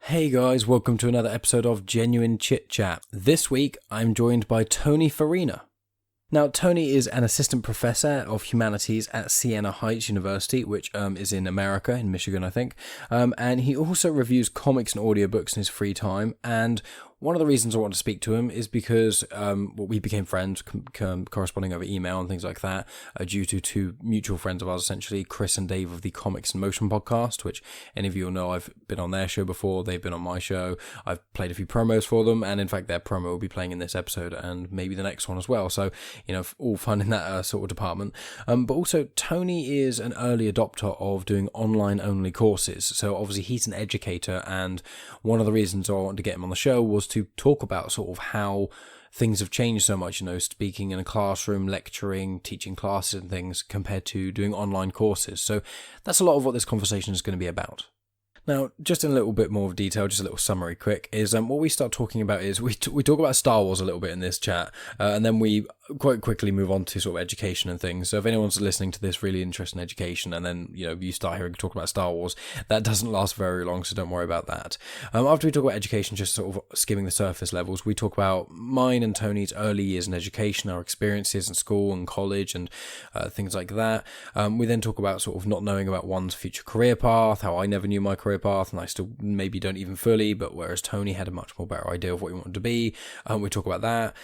Hey guys, welcome to another episode of Genuine Chit-Chat. This week, I'm joined by Tony Farina. Now, Tony is an assistant professor of humanities at Siena Heights University, which is in America, in Michigan, I think. And he also reviews comics and audiobooks in his free time. And one of the reasons I want to speak to him is because we became friends, corresponding over email and things like that, due to two mutual friends of ours, essentially, Chris and Dave of the Comics in Motion podcast, which any of you will know I've been on their show before. They've been on my show. I've played a few promos for them, and in fact, their promo will be playing in this episode and maybe the next one as well. So, all fun in that sort of department. But also, Tony is an early adopter of doing online-only courses. So obviously, he's an educator, and one of the reasons I wanted to get him on the show was to talk about sort of how things have changed so much, speaking in a classroom, lecturing, teaching classes and things compared to doing online courses. So that's a lot of what this conversation is going to be about. Now, just in a little bit more of detail, just a little summary quick, is what we start talking about is we talk about Star Wars a little bit in this chat, and then we quite quickly move on to sort of education and things. So if anyone's listening to this really interested in education, and then, you start hearing talk about Star Wars, that doesn't last very long, so don't worry about that. After we talk about education, just sort of skimming the surface levels, we talk about mine and Tony's early years in education, our experiences in school and college and things like that. We then talk about sort of not knowing about one's future career path, how I never knew my career path, and I still maybe don't even fully, but whereas Tony had a much more better idea of what he wanted to be. We talk about that.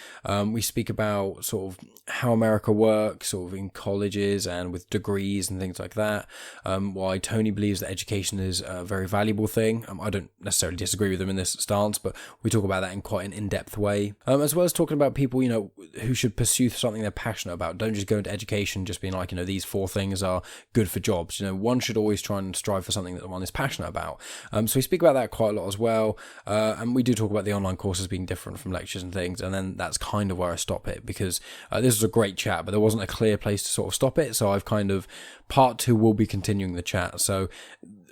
We speak about sort of how America works, sort of in colleges and with degrees and things like that. Why Tony believes that education is a very valuable thing. I don't necessarily disagree with him in this stance, but we talk about that in quite an in-depth way. As well as talking about people, who should pursue something they're passionate about. Don't just go into education just being like, these 4 things are good for jobs. One should always try and strive for something that one is passionate about. So we speak about that quite a lot as well. And we do talk about the online courses being different from lectures and things. And then that's kind of where I stop it, because this was a great chat, but there wasn't a clear place to sort of stop it. So I've kind of, part 2 will be continuing the chat. So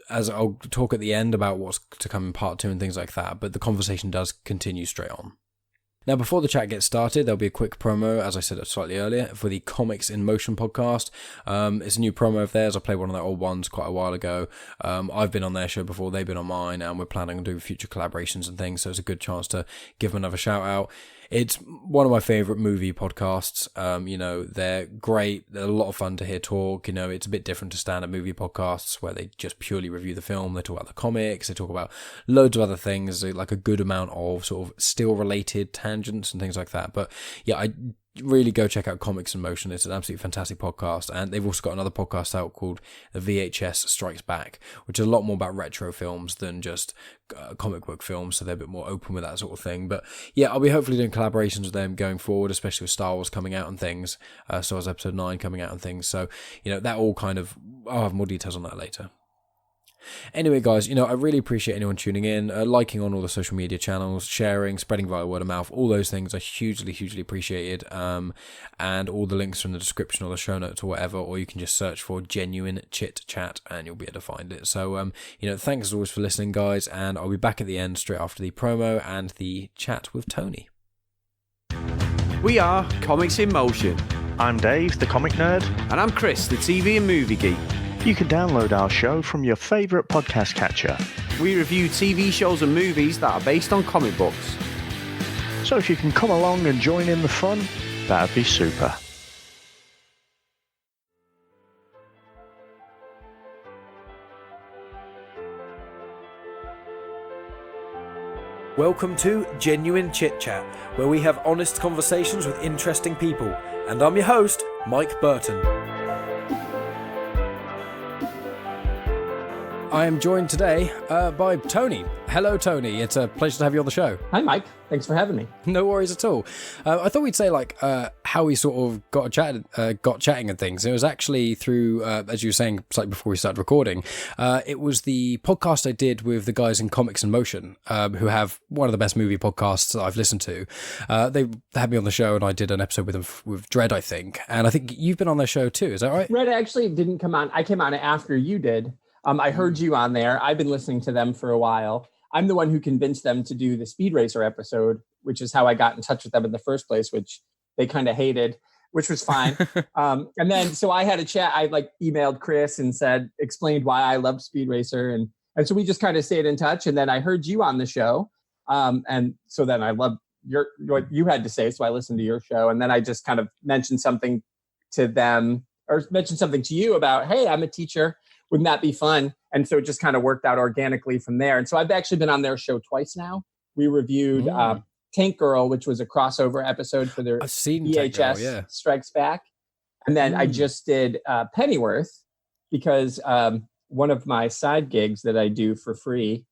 as I'll talk at the end about what's to come in part 2 and things like that, but the conversation does continue straight on. Now, before the chat gets started, there'll be a quick promo, as I said slightly earlier, for the Comics in Motion podcast. It's a new promo of theirs. I played one of their old ones quite a while ago. I've been on their show before, they've been on mine, and we're planning on doing future collaborations and things, so it's a good chance to give them another shout out. It's one of my favourite movie podcasts. They're great. They're a lot of fun to hear talk. It's a bit different to standard movie podcasts where they just purely review the film. They talk about the comics. They talk about loads of other things, like a good amount of sort of still related tangents and things like that. But yeah, I really go check out Comics in Motion. It's an absolutely fantastic podcast, and they've also got another podcast out called The VHS Strikes Back, which is a lot more about retro films than just comic book films, so they're a bit more open with that sort of thing. But yeah, I'll be hopefully doing collaborations with them going forward, especially with Star Wars coming out and things, Star Wars Episode 9 coming out and things, so that all kind of, I'll have more details on that later. Anyway, guys, I really appreciate anyone tuning in, liking on all the social media channels, sharing, spreading via word of mouth. All those things are hugely, hugely appreciated. And all the links are in the description or the show notes or whatever, or you can just search for Genuine Chit-Chat and you'll be able to find it. So, thanks as always for listening, guys, and I'll be back at the end straight after the promo and the chat with Tony. We are Comics in Motion. I'm Dave, the comic nerd. And I'm Chris, the TV and movie geek. You can download our show from your favourite podcast catcher. We review TV shows and movies that are based on comic books. So if you can come along and join in the fun, that'd be super. Welcome to Genuine Chit-Chat, where we have honest conversations with interesting people. And I'm your host, Mike Burton. I am joined today by Tony. Hello, Tony. It's a pleasure to have you on the show. Hi, Mike. Thanks for having me. No worries at all. I thought we'd say how we sort of got chatting and things. It was actually through, as you were saying, slightly before we started recording. It was the podcast I did with the guys in Comics in Motion, who have one of the best movie podcasts that I've listened to. They had me on the show, and I did an episode with them with Dredd, I think. And I think you've been on their show too. Is that right? Dredd actually didn't come on. I came on after you did. I heard you on there. I've been listening to them for a while. I'm the one who convinced them to do the Speed Racer episode, which is how I got in touch with them in the first place, which they kind of hated, which was fine. And then, so I had a chat. I emailed Chris and explained why I loved Speed Racer. And And so we just kind of stayed in touch. And then I heard you on the show. And so then I loved what you had to say. So I listened to your show. And then I just kind of mentioned something to them, or mentioned something to you about, hey, I'm a teacher. Wouldn't that be fun? And so it just kind of worked out organically from there. And so I've actually been on their show twice now. We reviewed Tank Girl, which was a crossover episode for their VHS Strikes Back. And then I just did Pennyworth, because one of my side gigs that I do for free,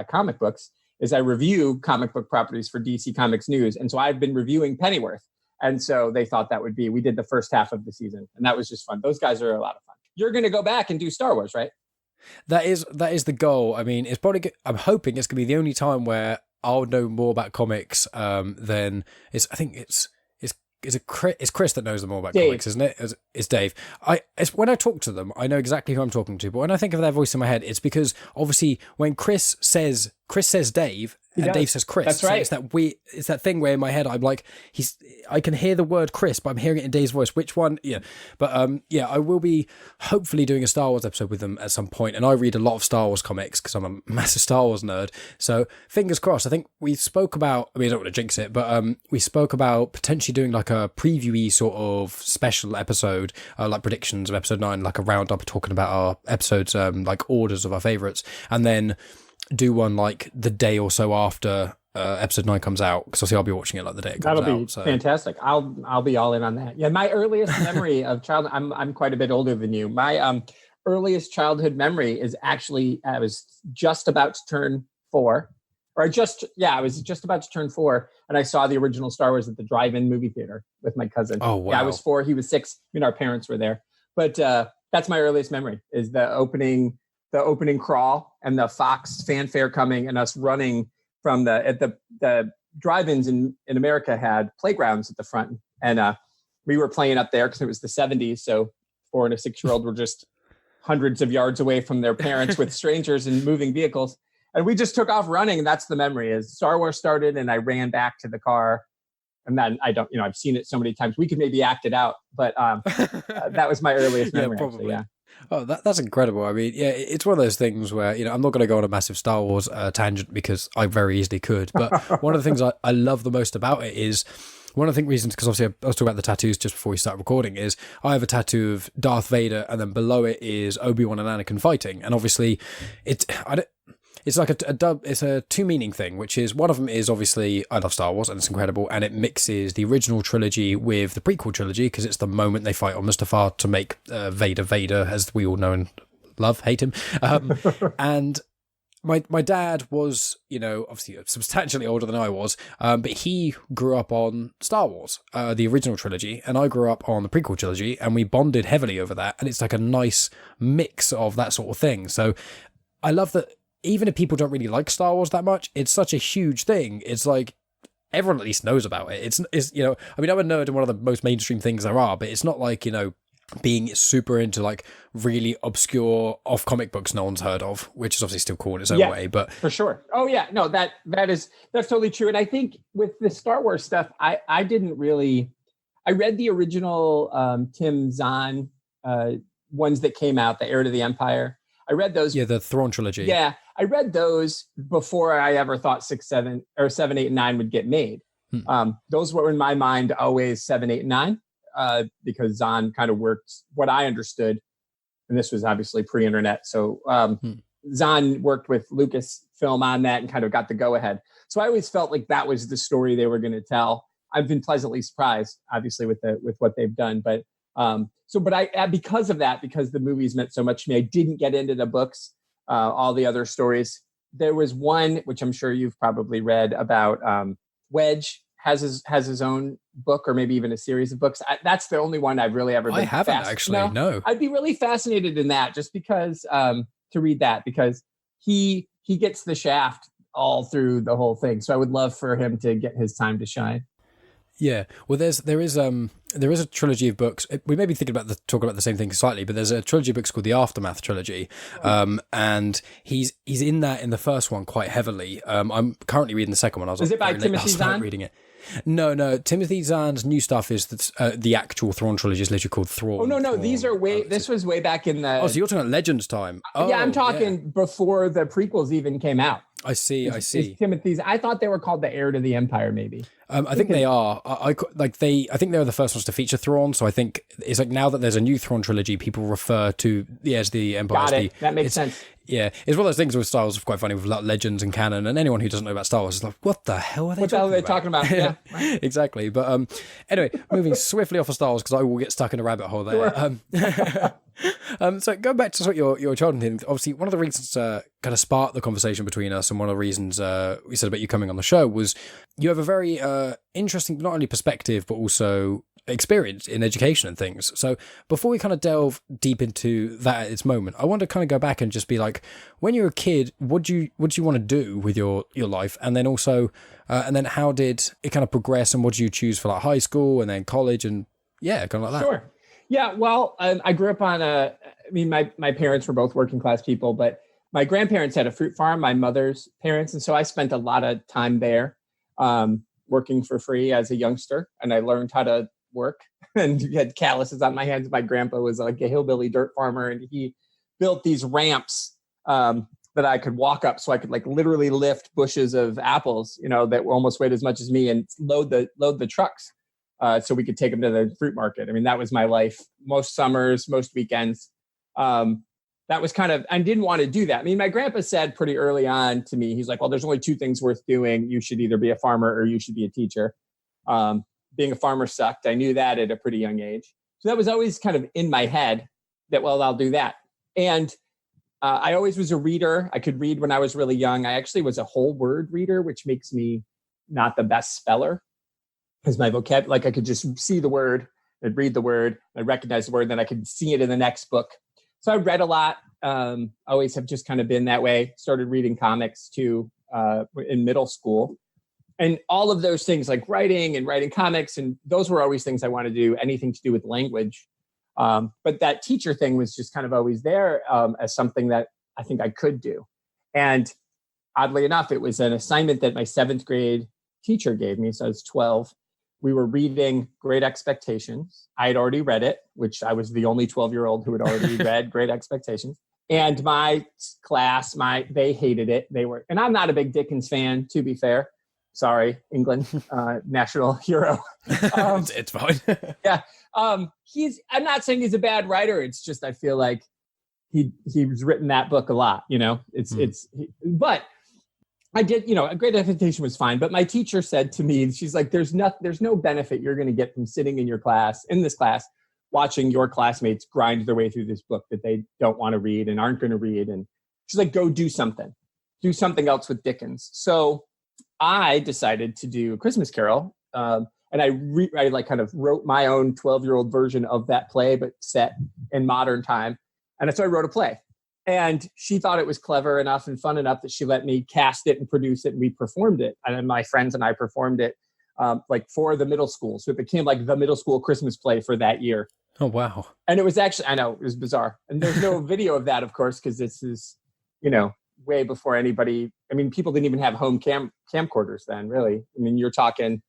comic books, is I review comic book properties for DC Comics News. And so I've been reviewing Pennyworth. And so they thought we did the first half of the season. And that was just fun. Those guys are a lot of fun. You're going to go back and do Star Wars, right? That is the goal. I mean, it's probably, I'm hoping it's going to be the only time where I'll know more about comics than it's Chris that knows them more about Dave. comics, isn't it? It's Dave. When I talk to them, I know exactly who I'm talking to, but when I think of their voice in my head, it's because obviously when Chris says Dave, and Dave says Chris. That's right. So it's that thing where in my head I'm like, I can hear the word Chris, but I'm hearing it in Dave's voice. Which one? Yeah. But I will be hopefully doing a Star Wars episode with them at some point. And I read a lot of Star Wars comics because I'm a massive Star Wars nerd. So fingers crossed. I think we spoke about, I don't want to jinx it, but we spoke about potentially doing like a preview-y sort of special episode, like predictions of episode 9, like a roundup talking about our episodes, like orders of our favorites. And then do one like the day or so after episode 9 comes out, because obviously I'll be watching it like the day it comes out. That'll be fantastic. I'll be all in on that. Yeah, my earliest memory of childhood, I'm quite a bit older than you. My earliest childhood memory is actually I was just about to turn 4, or I was just about to turn 4, and I saw the original Star Wars at the drive-in movie theater with my cousin. Oh wow! Yeah, I was 4, he was 6. Our parents were there, but that's my earliest memory, is the opening crawl and the Fox fanfare coming and us running from the drive-ins in America had playgrounds at the front. And we were playing up there because it was the 70s. So 4 and a 6-year-old were just hundreds of yards away from their parents with strangers in moving vehicles. And we just took off running. And that's the memory, is Star Wars started and I ran back to the car. And then I've seen it so many times. We could maybe act it out, but that was my earliest memory. Yeah, probably. Actually, yeah. Oh, that's incredible. I mean, yeah, it's one of those things where, I'm not going to go on a massive Star Wars tangent because I very easily could. But one of the things I love the most about it is, one of the reasons, because obviously I was talking about the tattoos just before we start recording, is I have a tattoo of Darth Vader and then below it is Obi-Wan and Anakin fighting. And obviously it's like it's a two-meaning thing, which is, one of them is obviously I love Star Wars and it's incredible, and it mixes the original trilogy with the prequel trilogy, because it's the moment they fight on Mustafar to make Vader, as we all know and love, hate him. And my dad was, obviously substantially older than I was, but he grew up on Star Wars, the original trilogy, and I grew up on the prequel trilogy, and we bonded heavily over that, and it's like a nice mix of that sort of thing. So I love that. Even if people don't really like Star Wars that much, it's such a huge thing. It's like everyone at least knows about it. It's I'm a nerd in one of the most mainstream things there are, but it's not like, being super into like really obscure off comic books no one's heard of, which is obviously still cool in its own way. But for sure. Oh yeah, no, that's totally true. And I think with the Star Wars stuff, I read the original Tim Zahn ones that came out, the Heir to the Empire. I read those. Yeah, the Thrawn trilogy. Yeah, I read those before I ever thought 6, 7, or 7, 8, and 9 would get made. Those were in my mind always 7, 8, and 9, because Zahn kind of worked what I understood, and this was obviously pre-internet. So Zahn worked with Lucasfilm on that and kind of got the go-ahead. So I always felt like that was the story they were going to tell. I've been pleasantly surprised, obviously, with what they've done, but. Because of that, because the movies meant so much to me, I didn't get into the books, all the other stories. There was one, which I'm sure you've probably read, about Wedge has his own book, or maybe even a series of books. That's the only one I've really ever been. I haven't actually, no. I'd be really fascinated in that, just because to read that, because he gets the shaft all through the whole thing. So I would love for him to get his time to shine. Yeah, well, there is a trilogy of books. We may be thinking about talking about the same thing slightly, but there's a trilogy of books called the Aftermath trilogy, and he's in that in the first one quite heavily. I'm currently reading the second one. I was Is it by very late Timothy last night Zahn? reading it. No. Timothy Zahn's new stuff is the actual Thrawn trilogy is literally called Thrawn. Oh no, Thrawn. these are way. This was way back in the. Oh, so you're talking about Legends time? Oh, yeah, I'm talking before the prequels even came out. I see. Is Timothy's. I thought they were called the Heir to the Empire, maybe. I think they are. I think they were the first ones to feature Thrawn. So I think it's like now that there's a new Thrawn trilogy, people refer to as the Empire. Got it. That makes sense. Yeah, it's one of those things with Star Wars quite funny with like Legends and canon, and anyone who doesn't know about Star Wars is like, what the hell are they? What the hell are they talking about? Yeah, right. Exactly. But anyway, moving swiftly off of Star Wars because I will get stuck in a rabbit hole there. Sure. So going back to sort of your childhood thing, obviously one of the reasons kind of sparked the conversation between us, and one of the reasons we said about you coming on the show was you have a very interesting not only perspective but also experience in education and things. So before we kind of delve deep into that at its moment, I want to kind of go back and just be like, when you were a kid, what do you want to do with your life, and then also and then how did it kind of progress, and what did you choose for like high school and then college, and yeah, kind of like that. Sure. Yeah, well, I grew up on my parents were both working class people, but my grandparents had a fruit farm, my mother's parents. And so I spent a lot of time there working for free as a youngster. And I learned how to work and had calluses on my hands. My grandpa was like a hillbilly dirt farmer, and he built these ramps that I could walk up so I could like literally lift bushes of apples, that almost weighed as much as me, and load the trucks. So we could take them to the fruit market. I mean, that was my life. Most summers, most weekends. That was kind of, I didn't want to do that. I mean, my grandpa said pretty early on to me, he's like, well, there's only two things worth doing. You should either be a farmer or you should be a teacher. Being a farmer sucked. I knew that at a pretty young age. So that was always kind of in my head that, well, I'll do that. And I always was a reader. I could read when I was really young. I actually was a whole word reader, which makes me not the best speller. Because my vocab, like I could just see the word, I'd read the word, I'd recognize the word, then I could see it in the next book. So I read a lot. Always have just kind of been that way. Started reading comics too in middle school. And all of those things like writing comics, and those were always things I wanted to do, anything to do with language. But that teacher thing was just kind of always there as something that I think I could do. And oddly enough, it was an assignment that my 7th grade teacher gave me. So I was 12. We were reading Great Expectations. I had already read it, which I was the only 12-year-old who had already read Great Expectations. And my class, they hated it. And I'm not a big Dickens fan, to be fair. Sorry, England, national hero. It's fine. Yeah. I'm not saying he's a bad writer. It's just, I feel like he's written that book a lot, but I did, a Great Expectation was fine, but my teacher said to me, she's like, there's no benefit you're going to get from sitting in this class, watching your classmates grind their way through this book that they don't want to read and aren't going to read. And she's like, go do something else with Dickens. So I decided to do A Christmas Carol. And I like kind of wrote my own 12-year-old version of that play, but set in modern time. And so I wrote a play. And she thought it was clever enough and fun enough that she let me cast it and produce it, and we performed it. And my friends and I performed it like for the middle school. So it became like the middle school Christmas play for that year. Oh, wow. And it was actually, I know, it was bizarre. And there's no video of that, of course, because this is, way before anybody. I mean, people didn't even have home camcorders then, really. I mean, you're talking,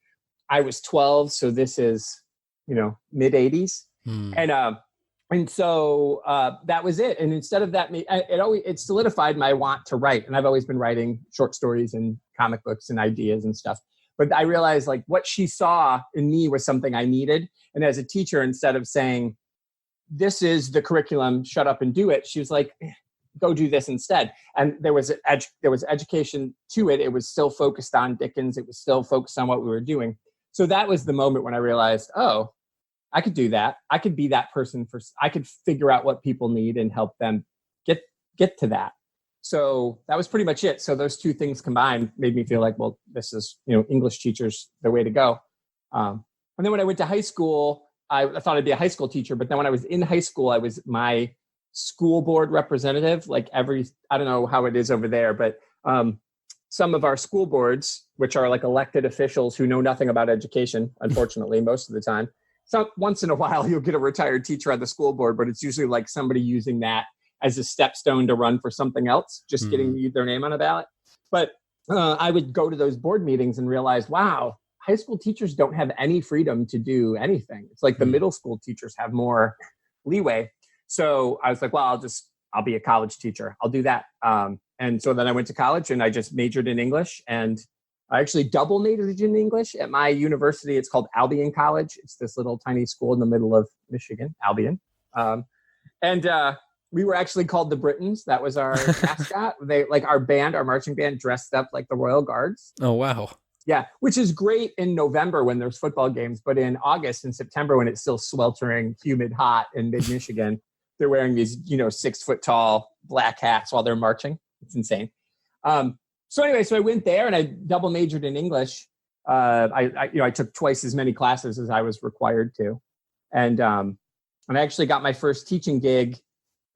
I was 12, so this is, mid 80s. And so that was it. And instead of that, it solidified my want to write. And I've always been writing short stories and comic books and ideas and stuff. But I realized like what she saw in me was something I needed. And as a teacher, instead of saying, this is the curriculum, shut up and do it, she was like, go do this instead. And there was education to it. It was still focused on Dickens. It was still focused on what we were doing. So that was the moment when I realized, oh, I could do that. I could be that person I could figure out what people need and help them get to that. So that was pretty much it. So those two things combined made me feel like, well, this is, English teachers, the way to go. And then when I went to high school, I thought I'd be a high school teacher. But then when I was in high school, I was my school board representative, like I don't know how it is over there, but some of our school boards, which are like elected officials who know nothing about education, unfortunately, most of the time. So once in a while, you'll get a retired teacher on the school board, but it's usually like somebody using that as a stepstone to run for something else, just getting their name on a ballot. But I would go to those board meetings and realize, wow, high school teachers don't have any freedom to do anything. It's like the middle school teachers have more leeway. So I was like, well, I'll be a college teacher. I'll do that. And so then I went to college and I just majored in English, and I actually double majored in English at my university. It's called Albion College. It's this little tiny school in the middle of Michigan, Albion. And we were actually called the Britons. That was our mascot. Our marching band dressed up like the Royal Guards. Oh, wow. Yeah, which is great in November when there's football games, but in August and September when it's still sweltering, humid, hot in mid-Michigan, they're wearing these, 6 foot tall black hats while they're marching. It's insane. So I went there and I double majored in English. I took twice as many classes as I was required to, and I actually got my first teaching gig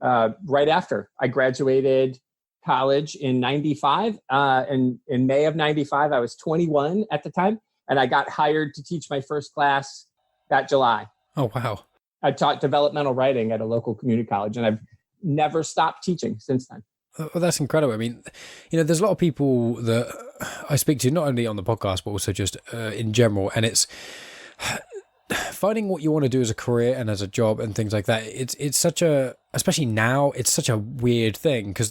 right after I graduated college in 95. And in May of 95, I was 21 at the time, and I got hired to teach my first class that July. Oh, wow. I taught developmental writing at a local community college, and I've never stopped teaching since then. Well, that's incredible. I mean, there's a lot of people that I speak to, not only on the podcast, but also just in general. And it's finding what you want to do as a career and as a job and things like that. It's such a, especially now, it's such a weird thing. Because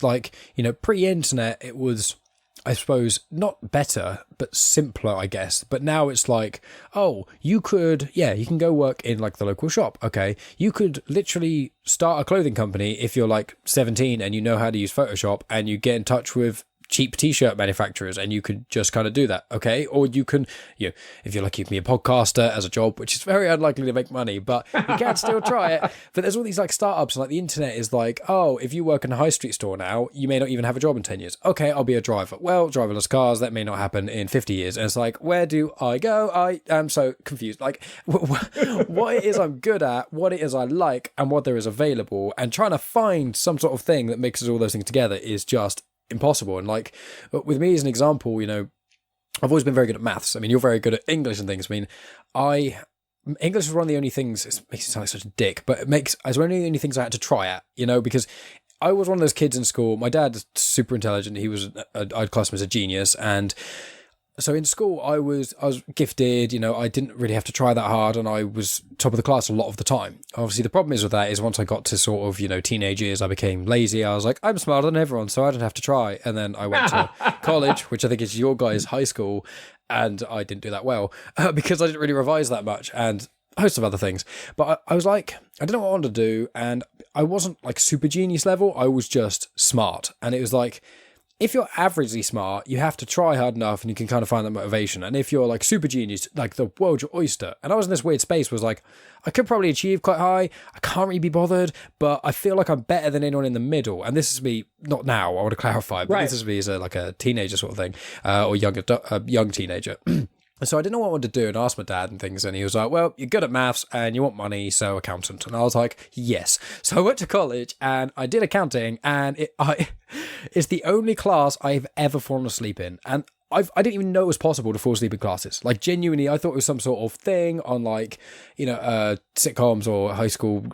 pre-internet, it was, I suppose, not better, but simpler, I guess. But now it's like, oh, you can go work in like the local shop. Okay. You could literally start a clothing company if you're like 17 and you know how to use Photoshop, and you get in touch with cheap t-shirt manufacturers and you could just kind of do that. Okay. Or you can, if you're lucky, you can be a podcaster as a job, which is very unlikely to make money, but you can still try it. But there's all these like startups, and like the internet is like, oh, if you work in a high street store now, you may not even have a job in 10 years. Okay, I'll be a driver. Well, driverless cars, that may not happen in 50 years. And it's like, where do I go? I am so confused. Like what it is I'm good at, what it is I like, and what there is available, and trying to find some sort of thing that mixes all those things together is just impossible. And like with me as an example, I've always been very good at maths. I mean, you're very good at English and things. I mean, English was one of the only things, it makes it sound like such a dick, but it's one of the only things I had to try at, because I was one of those kids in school. My dad's super intelligent. He was, I'd class him as a genius. And so in school, I was gifted, I didn't really have to try that hard, and I was top of the class a lot of the time. Obviously, the problem with that is once I got to sort of, teenage years, I became lazy. I was like, I'm smarter than everyone, so I don't have to try. And then I went to college, which I think is your guys' high school, and I didn't do that well because I didn't really revise that much, and a host of other things. But I was like, I didn't know what I wanted to do, and I wasn't like super genius level. I was just smart. And it was like, if you're averagely smart, you have to try hard enough and you can kind of find that motivation. And if you're like super genius, like the world's your oyster. And I was in this weird space, was like, I could probably achieve quite high. I can't really be bothered, but I feel like I'm better than anyone in the middle. And this is me, not now, I want to clarify, but This is me as like a teenager sort of thing, or young teenager. So I didn't know what I wanted to do, and asked my dad and things, and he was like, well, you're good at maths and you want money, so accountant. And I was like, yes. So I went to college and I did accounting, and it's the only class I've ever fallen asleep in. And I didn't even know it was possible to fall asleep in classes. Like, genuinely, I thought it was some sort of thing on like, sitcoms or high school,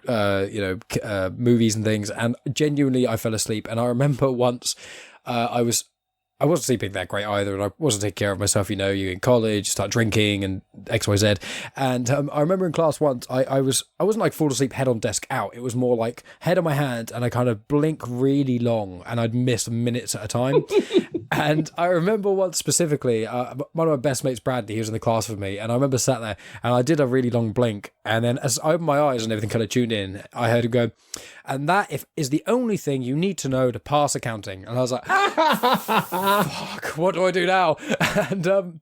movies and things. And genuinely, I fell asleep. And I remember once I wasn't sleeping that great either, and I wasn't taking care of myself. You in college, start drinking and X, Y, Z. And I remember in class once, I wasn't like fall asleep head on desk out. It was more like head on my hand, and I kind of blink really long, and I'd miss minutes at a time. And I remember once specifically, one of my best mates, Bradley, he was in the class with me, and I remember sat there, and I did a really long blink, and then as I opened my eyes and everything kind of tuned in, I heard him go, and that is the only thing you need to know to pass accounting. And I was like, fuck, what do I do now? And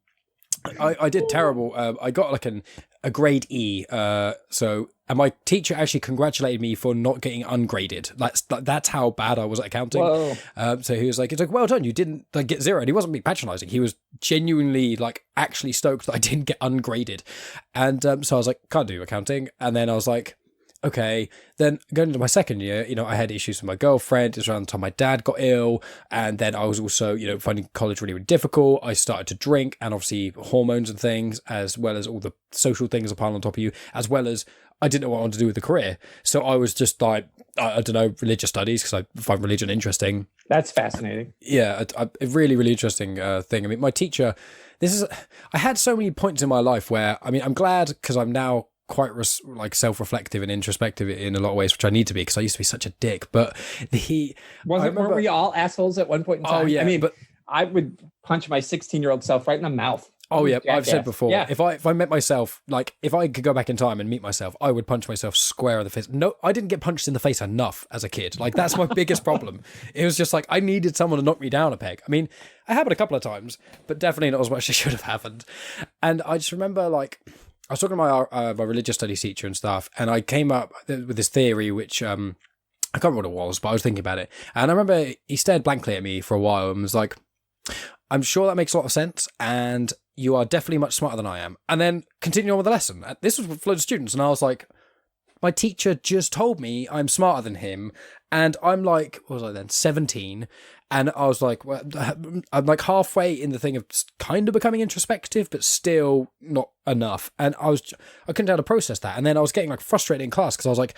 I did terrible. I got like a grade E. And my teacher actually congratulated me for not getting ungraded. That's how bad I was at accounting. So he was like, it's like, well done, you didn't like get zero. And he wasn't being patronizing. He was genuinely like actually stoked that I didn't get ungraded. And so I was like, can't do accounting. And then I was like, okay. Then going into my second year, I had issues with my girlfriend. It was around the time my dad got ill. And then I was also, finding college really, really difficult. I started to drink, and obviously hormones and things, as well as all the social things are piled on top of you, as well as I didn't know what I wanted to do with the career. So I was just like, I don't know, religious studies, because I find religion interesting. That's fascinating. Yeah, a really, really interesting thing. I mean, my teacher, I had so many points in my life where, I'm glad, because I'm now quite self-reflective and introspective in a lot of ways, which I need to be, because I used to be such a dick. But weren't we all assholes at one point in time? Oh yeah, but I would punch my 16-year-old self right in the mouth. Oh yeah, I've said before, yeah. if I met myself, if I could go back in time and meet myself, I would punch myself square in the face. No, I didn't get punched in the face enough as a kid. That's my biggest problem. It was just I needed someone to knock me down a peg. It happened a couple of times, but definitely not as much as should have happened. And I just remember, I was talking to my religious studies teacher and stuff, and I came up with this theory, which I can't remember what it was, but I was thinking about it. And I remember he stared blankly at me for a while and was like, I'm sure that makes a lot of sense, and you are definitely much smarter than I am. And then continue on with the lesson. This was with loads of students, and I was like, my teacher just told me I'm smarter than him, and I'm what was I then, 17, and I was like, well, I'm halfway in the thing of kind of becoming introspective, but still not enough. And I couldn't know how to process that. And then I was getting frustrated in class, because I was like,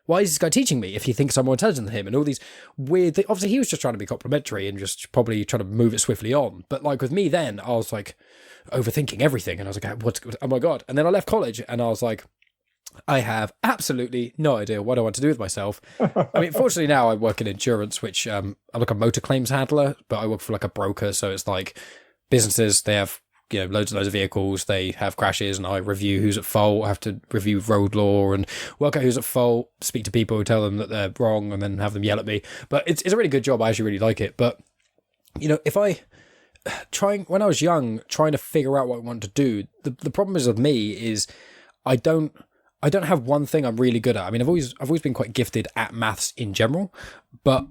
why is this guy teaching me if he thinks I'm more intelligent than him? And all these weird things. Obviously, he was just trying to be complimentary and just probably trying to move it swiftly on. But with me then, I was overthinking everything. And I was like, oh my God. And then I left college, and I was like, I have absolutely no idea what I want to do with myself. Fortunately now I work in insurance, which I'm a motor claims handler, but I work for a broker. So it's businesses, they have loads and loads of vehicles, they have crashes, and I review who's at fault. I have to review road law and work out who's at fault, speak to people who tell them that they're wrong, and then have them yell at me. But it's a really good job. I actually really like it. But when I was young, trying to figure out what I want to do, the problem is with me is I don't have one thing I'm really good at. I've always been quite gifted at maths in general, but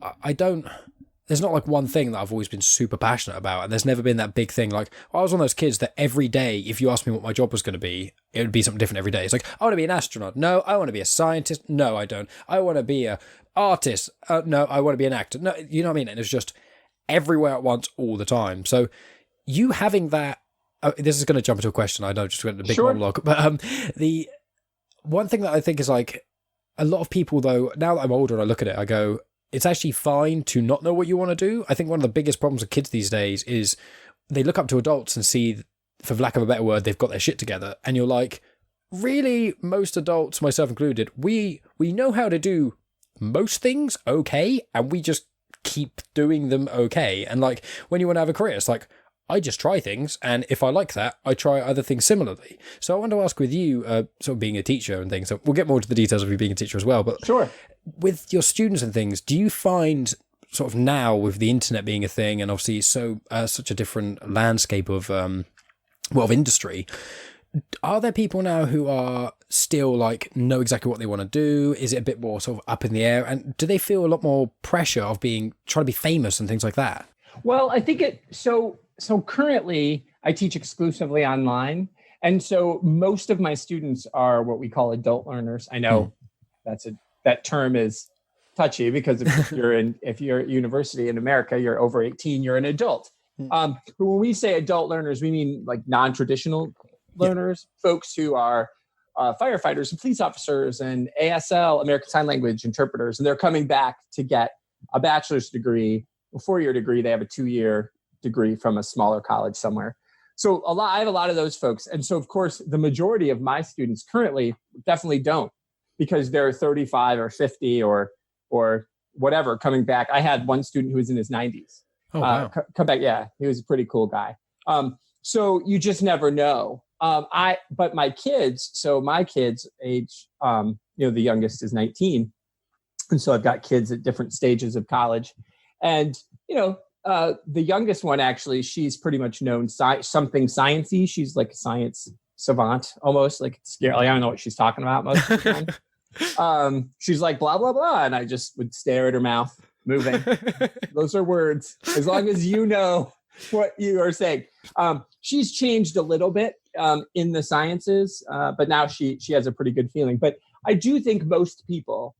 there's not one thing that I've always been super passionate about. And there's never been that big thing. I was one of those kids that every day, if you asked me what my job was going to be, it would be something different every day. It's I want to be an astronaut. No, I want to be a scientist. No, I don't. I want to be a artist. No, I want to be an actor. No, you know what I mean? And it's just everywhere at once all the time. So you having that, this is going to jump into a question. I know, just went a big monologue, but the one thing that I think is a lot of people, though, now that I'm older and I look at it, I go, it's actually fine to not know what you want to do. I think one of the biggest problems with kids these days is they look up to adults and see, for lack of a better word, they've got their shit together. And you're like, really, most adults, myself included, we know how to do most things okay, and we just keep doing them okay. And when you want to have a career, it's I just try things, and if I like that, I try other things similarly. So I want to ask with you, sort of being a teacher and things, so we'll get more to the details of you being a teacher as well, but sure, with your students and things, do you find sort of now with the internet being a thing, and obviously such a different landscape of industry, are there people now who are still know exactly what they want to do? Is it a bit more sort of up in the air? And do they feel a lot more pressure of trying to be famous and things like that? Well, I think so currently I teach exclusively online. And so most of my students are what we call adult learners. I know that term is touchy, because if you're at university in America, you're over 18, you're an adult. But when we say adult learners, we mean non-traditional learners, folks who are firefighters and police officers and ASL, American Sign Language interpreters, and they're coming back to get a bachelor's degree, a 4-year degree. They have a 2-year degree from a smaller college somewhere. So I have a lot of those folks. And so, of course, the majority of my students currently definitely don't, because they're 35 or 50 or whatever coming back. I had one student who was in his 90s. Oh, wow. Come back. Yeah, he was a pretty cool guy. So you just never know. But my kids age, the youngest is 19. And so I've got kids at different stages of college. And, the youngest one, actually, she's pretty much known something sciencey. She's like a science savant, almost scary. I don't know what she's talking about most of the time. She's like, blah, blah, blah. And I just would stare at her mouth moving. Those are words, as long as you know what you are saying. She's changed a little bit in the sciences, but now she has a pretty good feeling. But I do think most people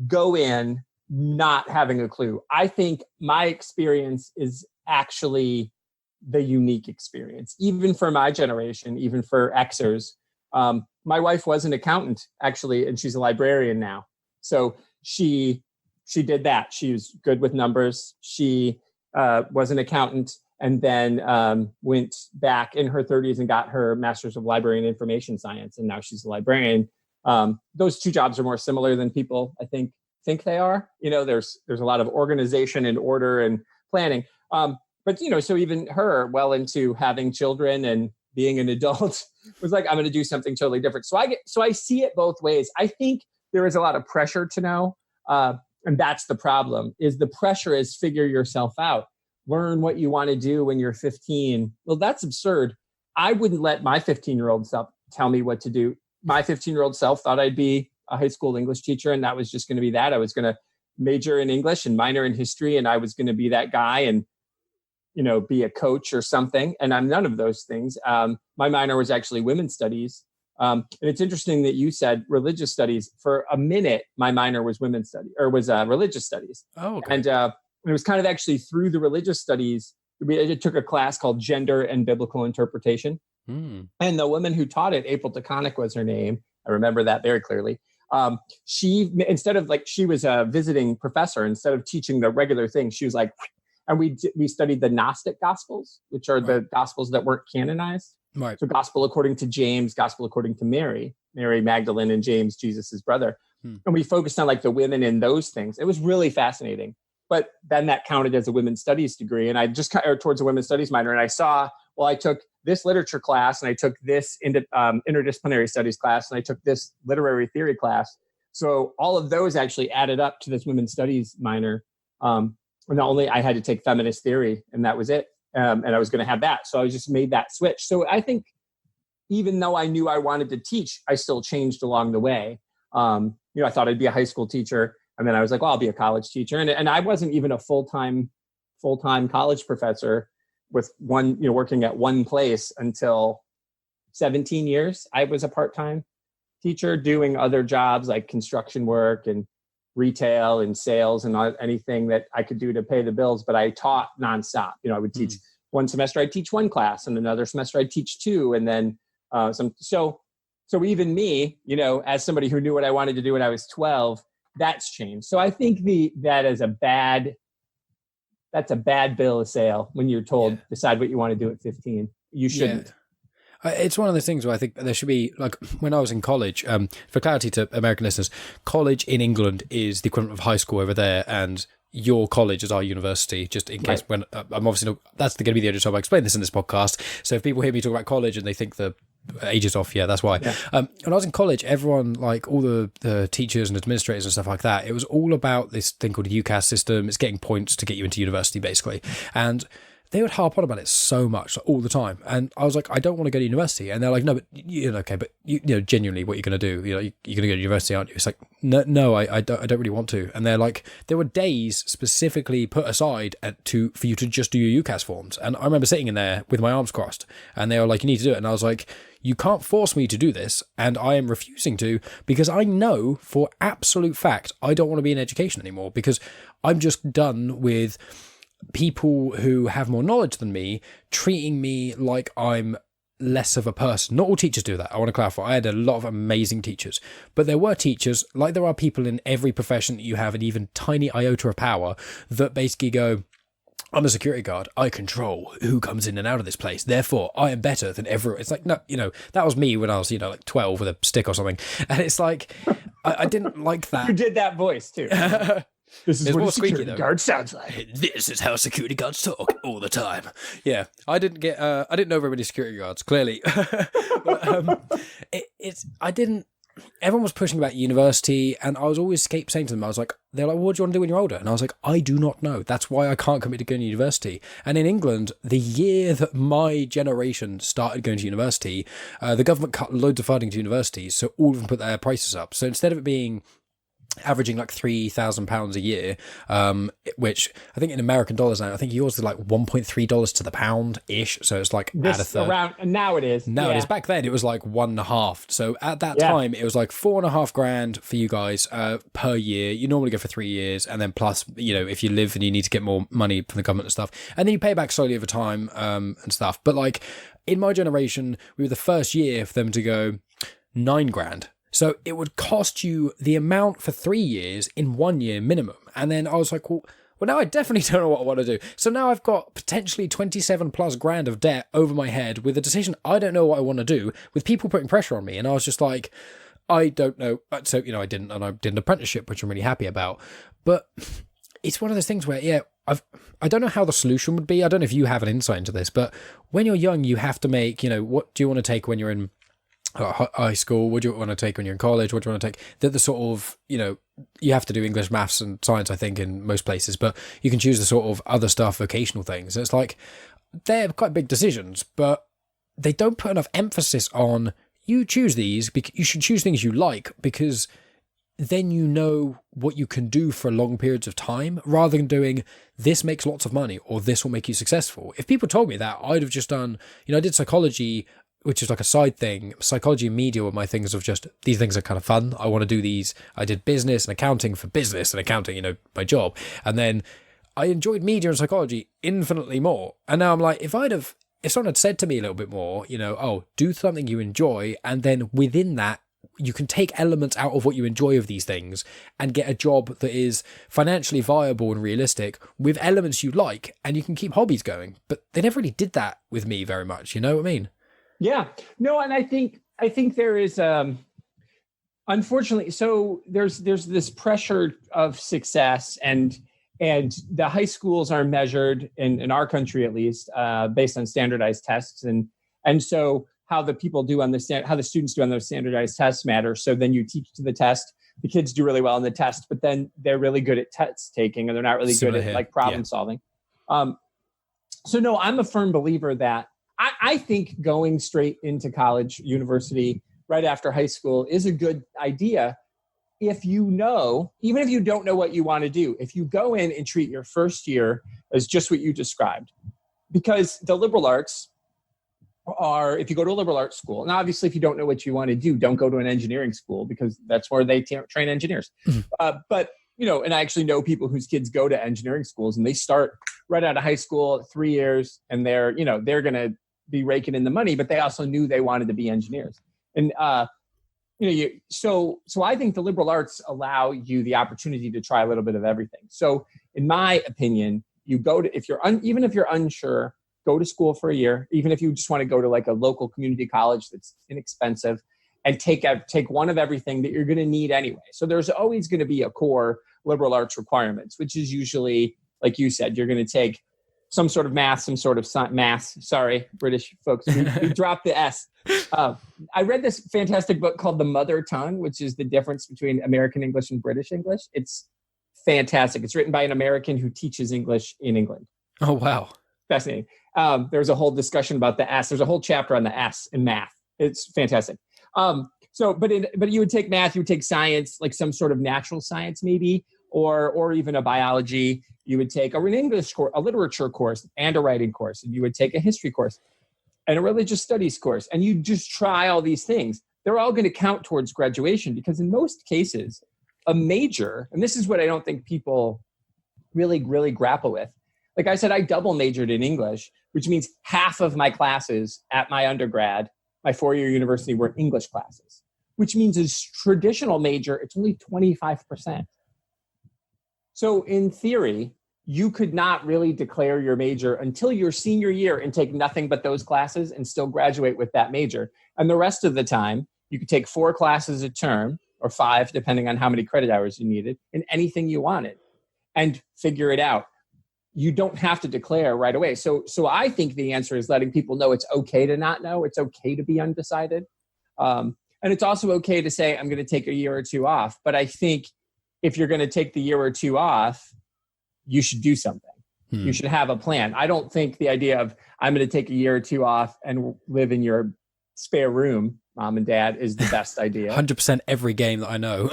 go in not having a clue. I think my experience is actually the unique experience, even for my generation, even for Xers. My wife was an accountant, actually, and she's a librarian now. So she did that. She was good with numbers. She was an accountant, and then went back in her 30s and got her master's of library and information science, and now she's a librarian. Those two jobs are more similar than people, I think they are. There's a lot of organization and order and planning. But so even her, well into having children and being an adult, was like, I'm going to do something totally different. So I see it both ways. I think there is a lot of pressure to know, and that's the problem. Is the pressure is figure yourself out, learn what you want to do when you're 15. Well, that's absurd. I wouldn't let my 15-year-old self tell me what to do. My 15-year-old self thought I'd be a high school English teacher, and that was just going to be that. I was going to major in English and minor in history, and I was going to be that guy and be a coach or something. And I'm none of those things. My minor was actually women's studies. And it's interesting that you said religious studies. For a minute, my minor was women's studies, or was religious studies. Oh, okay. And it was kind of actually through the religious studies, I took a class called Gender and Biblical Interpretation. And the woman who taught it, April DeConnick was her name. I remember that very clearly. She, instead of she was a visiting professor, instead of teaching the regular thing, she was like, and we studied the Gnostic Gospels, which are the Gospels that weren't canonized. Right. So Gospel according to James, Gospel according to Mary Magdalene, and James, Jesus's brother. And we focused on the women in those things. It was really fascinating. But then that counted as a women's studies degree. And I just towards a women's studies minor. And I saw, I took this literature class, and I took this interdisciplinary studies class, and I took this literary theory class. So all of those actually added up to this women's studies minor. Not only I had to take feminist theory, and that was it. And I was going to have that. So I just made that switch. So I think even though I knew I wanted to teach, I still changed along the way. I thought I'd be a high school teacher. And then I was like, I'll be a college teacher. And I wasn't even a full-time college professor with working at one place until 17 years. I was a part-time teacher doing other jobs like construction work and retail and sales and anything that I could do to pay the bills. But I taught nonstop. I would teach one semester, I'd teach one class, and another semester I'd teach two. And then some. So even me, as somebody who knew what I wanted to do when I was 12, that's changed. So I think that's a bad bill of sale when you're told decide what you want to do at 15. You shouldn't. Yeah. It's one of those things where I think there should be, when I was in college, for clarity to American listeners, college in England is the equivalent of high school over there, and your college is our university, just in case when I'm obviously not, that's going to be the only time I explain this in this podcast. So if people hear me talk about college and they think the age is off, that's why. Yeah. When I was in college, everyone, all the teachers and administrators and stuff like that, it was all about this thing called the UCAS system. It's getting points to get you into university, basically. And they would harp on about it so much, all the time. And I was like, I don't want to go to university. And they're like, no, but okay, but genuinely, what you're going to do? You're going to go to university, aren't you? It's like, no, I don't really want to. And they're like, there were days specifically put aside for you to just do your UCAS forms. And I remember sitting in there with my arms crossed, and they were like, you need to do it. And I was like, you can't force me to do this, and I am refusing to, because I know for absolute fact I don't want to be in education anymore, because I'm just done with people who have more knowledge than me treating me like I'm less of a person. Not all teachers do that. I want to clarify. I had a lot of amazing teachers, but there were teachers, like there are people in every profession that you have an even tiny iota of power, that basically go, I'm a security guard. I control who comes in and out of this place. Therefore, I am better than everyone. It's like, no, that was me when I was, 12 with a stick or something. And it's like, I didn't like that. You did that voice too. This is what a security guard sounds like. This is how security guards talk all the time. Yeah, I didn't know very many security guards, clearly. But, everyone was pushing about university, and I was always saying to them, they're like, what do you want to do when you're older? And I was like, I do not know. That's why I can't commit to going to university. And in England, the year that my generation started going to university, the government cut loads of funding to universities, so all of them put their prices up. So instead of it being averaging like £3,000 a year, which I think in American dollars now, I think yours is like $1.3 to the pound ish. So it's like at a third. Now it is. Now it is. Back then it was like 1.5. So at that time it was like $4,500 for you guys per year. You normally go for 3 years, and then plus, if you live and you need to get more money from the government and stuff, and then you pay back slowly over time and stuff. But like in my generation, we were the first year for them to go $9,000. So it would cost you the amount for 3 years in 1 year minimum. And then I was like, well, now I definitely don't know what I want to do. So now I've got potentially 27 plus grand of debt over my head with a decision I don't know what I want to do, with people putting pressure on me. And I was just like, I don't know. So, I did an apprenticeship, which I'm really happy about. But it's one of those things where, I don't know how the solution would be. I don't know if you have an insight into this, but when you're young, you have to make, what do you want to take when you're in high school? What do you want to take when you're in college? What do you want to take? The sort of, you have to do English, maths and science, I think, in most places, but you can choose the sort of other stuff, vocational things. It's like, they're quite big decisions, but they don't put enough emphasis on, you choose these, you should choose things you like, because then you know what you can do for long periods of time, rather than doing, this makes lots of money, or this will make you successful. If people told me that, I'd have just done, I did psychology, which is like a side thing. Psychology and media were my things of just, these things are kind of fun, I want to do these. I did business and accounting for business and accounting, my job. And then I enjoyed media and psychology infinitely more. And now I'm like, if someone had said to me a little bit more, do something you enjoy, and then within that, you can take elements out of what you enjoy of these things and get a job that is financially viable and realistic with elements you like, and you can keep hobbies going. But they never really did that with me very much. You know what I mean? Yeah, no, and I think there is, unfortunately, so there's this pressure of success, and the high schools are measured in our country, at least, based on standardized tests, and so how the students do on those standardized tests matter. So then you teach to the test, the kids do really well on the test, but then they're really good at test taking, and they're not really good at like problem solving. So no, I'm a firm believer that I think going straight into college, university, right after high school is a good idea if even if you don't know what you want to do, if you go in and treat your first year as just what you described. Because the liberal arts if you go to a liberal arts school, and obviously if you don't know what you want to do, don't go to an engineering school, because that's where they train engineers. Mm-hmm. But, and I actually know people whose kids go to engineering schools, and they start right out of high school, 3 years, and they're going to be raking in the money, but they also knew they wanted to be engineers. And, so I think the liberal arts allow you the opportunity to try a little bit of everything. So in my opinion, even if you're unsure, go to school for a year, even if you just want to go to like a local community college that's inexpensive, and take one of everything that you're going to need anyway. So there's always going to be a core liberal arts requirements, which is usually, like you said, you're going to take some sort of math, some sort of math. Sorry, British folks, we dropped the S. I read this fantastic book called The Mother Tongue, which is the difference between American English and British English. It's fantastic. It's written by an American who teaches English in England. Oh, wow. Fascinating. There's a whole discussion about the S. There's a whole chapter on the S in math. It's fantastic. But you would take math, you would take science, like some sort of natural science maybe, or even a biology. You would take an English course, a literature course, and a writing course. And you would take a history course and a religious studies course. And you just try all these things. They're all going to count towards graduation, because in most cases, a major, and this is what I don't think people really, really grapple with. Like I said, I double majored in English, which means half of my classes at my undergrad, my 4-year university, were English classes, which means a traditional major, it's only 25%. So in theory, you could not really declare your major until your senior year and take nothing but those classes and still graduate with that major. And the rest of the time, you could take 4 classes a term, or 5, depending on how many credit hours you needed, in anything you wanted, and figure it out. You don't have to declare right away. So I think the answer is letting people know it's okay to not know. It's okay to be undecided. And it's also okay to say, I'm going to take a year or 2 off. But I think if you're going to take the year or 2 off, you should do something. You should have a plan. I don't think the idea of I'm going to take a year or 2 off and live in your spare room, mom and dad, is the best idea. 100% every game that I know.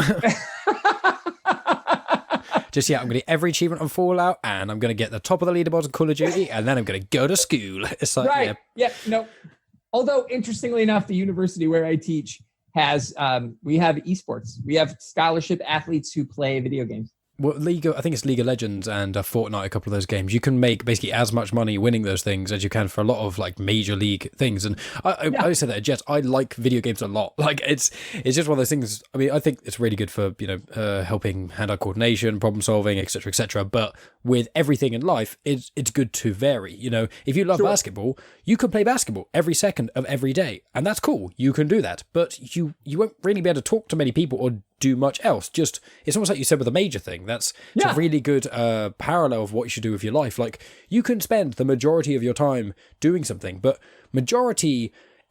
Just, I'm going to get every achievement on Fallout, and I'm going to get the top of the leaderboard on Call of Duty, and then I'm going to go to school. It's like, right. Yeah. No. Although, interestingly enough, the university where I teach has, we have esports. We have scholarship athletes who play video games. Well, I think it's League of Legends and Fortnite, a couple of those games. You can make basically as much money winning those things as you can for a lot of like major league things. And I always say that at Jets, I like video games a lot. Like it's just one of those things. I mean, I think it's really good for, helping hand-eye coordination, problem solving, etc., etc. But with everything in life, it's good to vary. If you love basketball, you can play basketball every second of every day, and that's cool. You can do that, but you won't really be able to talk to many people or do much else. Just, it's almost like you said with a major thing. It's a really good parallel of what you should do with your life. Like, you can spend the majority of your time doing something, but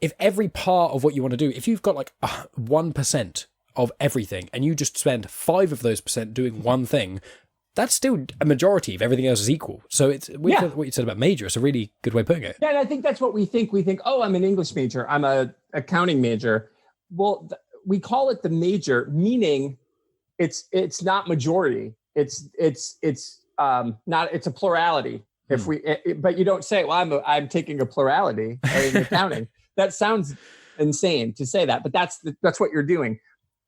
if every part of what you want to do, if you've got like 1% of everything and you just spend 5 of those percent doing one thing, that's still a majority if everything else is equal. So what you said about major, it's a really good way of putting it. Yeah, and I think that's what we think. We think, oh, I'm an English major, I'm a accounting major. Well, we call it the major, meaning it's not majority. It's not. It's a plurality. But you don't say, well, I'm taking a plurality in accounting. That sounds insane to say that, but that's what you're doing.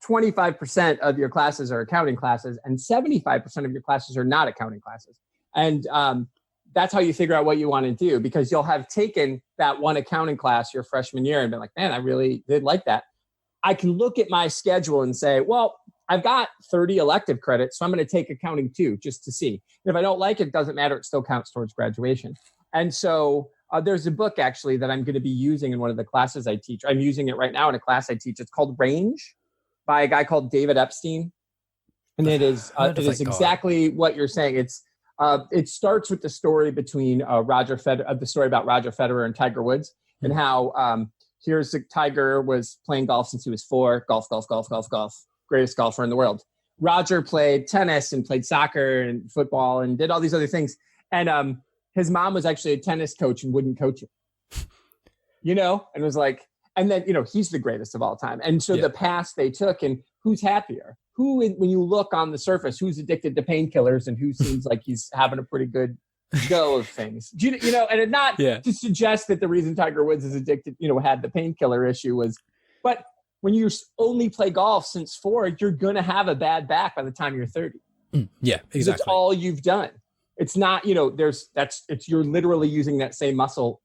25% of your classes are accounting classes, and 75% of your classes are not accounting classes. And that's how you figure out what you want to do, because you'll have taken that one accounting class your freshman year and been like, man, I really did like that. I can look at my schedule and say, well, I've got 30 elective credits, so I'm going to take accounting too, just to see. And if I don't like it, doesn't matter. It still counts towards graduation. And so there's a book actually that I'm going to be using in one of the classes I teach. I'm using it right now in a class I teach. It's called Range by a guy called David Epstein. And it is exactly what you're saying. It starts with the story between the story about Roger Federer and Tiger Woods, and how here's the Tiger was playing golf since he was 4. Golf. Greatest golfer in the world. Roger played tennis and played soccer and football and did all these other things. And his mom was actually a tennis coach and wouldn't coach him. And was like, and then, he's the greatest of all time. And so the path they took, and who's happier? When you look on the surface, who's addicted to painkillers and who seems like he's having a pretty good go of things, and it not to suggest that the reason Tiger Woods is addicted, had the painkiller issue but when you only play golf since 4, you're going to have a bad back by the time you're 30. Yeah, exactly. That's all you've done. It's not, you're literally using that same muscle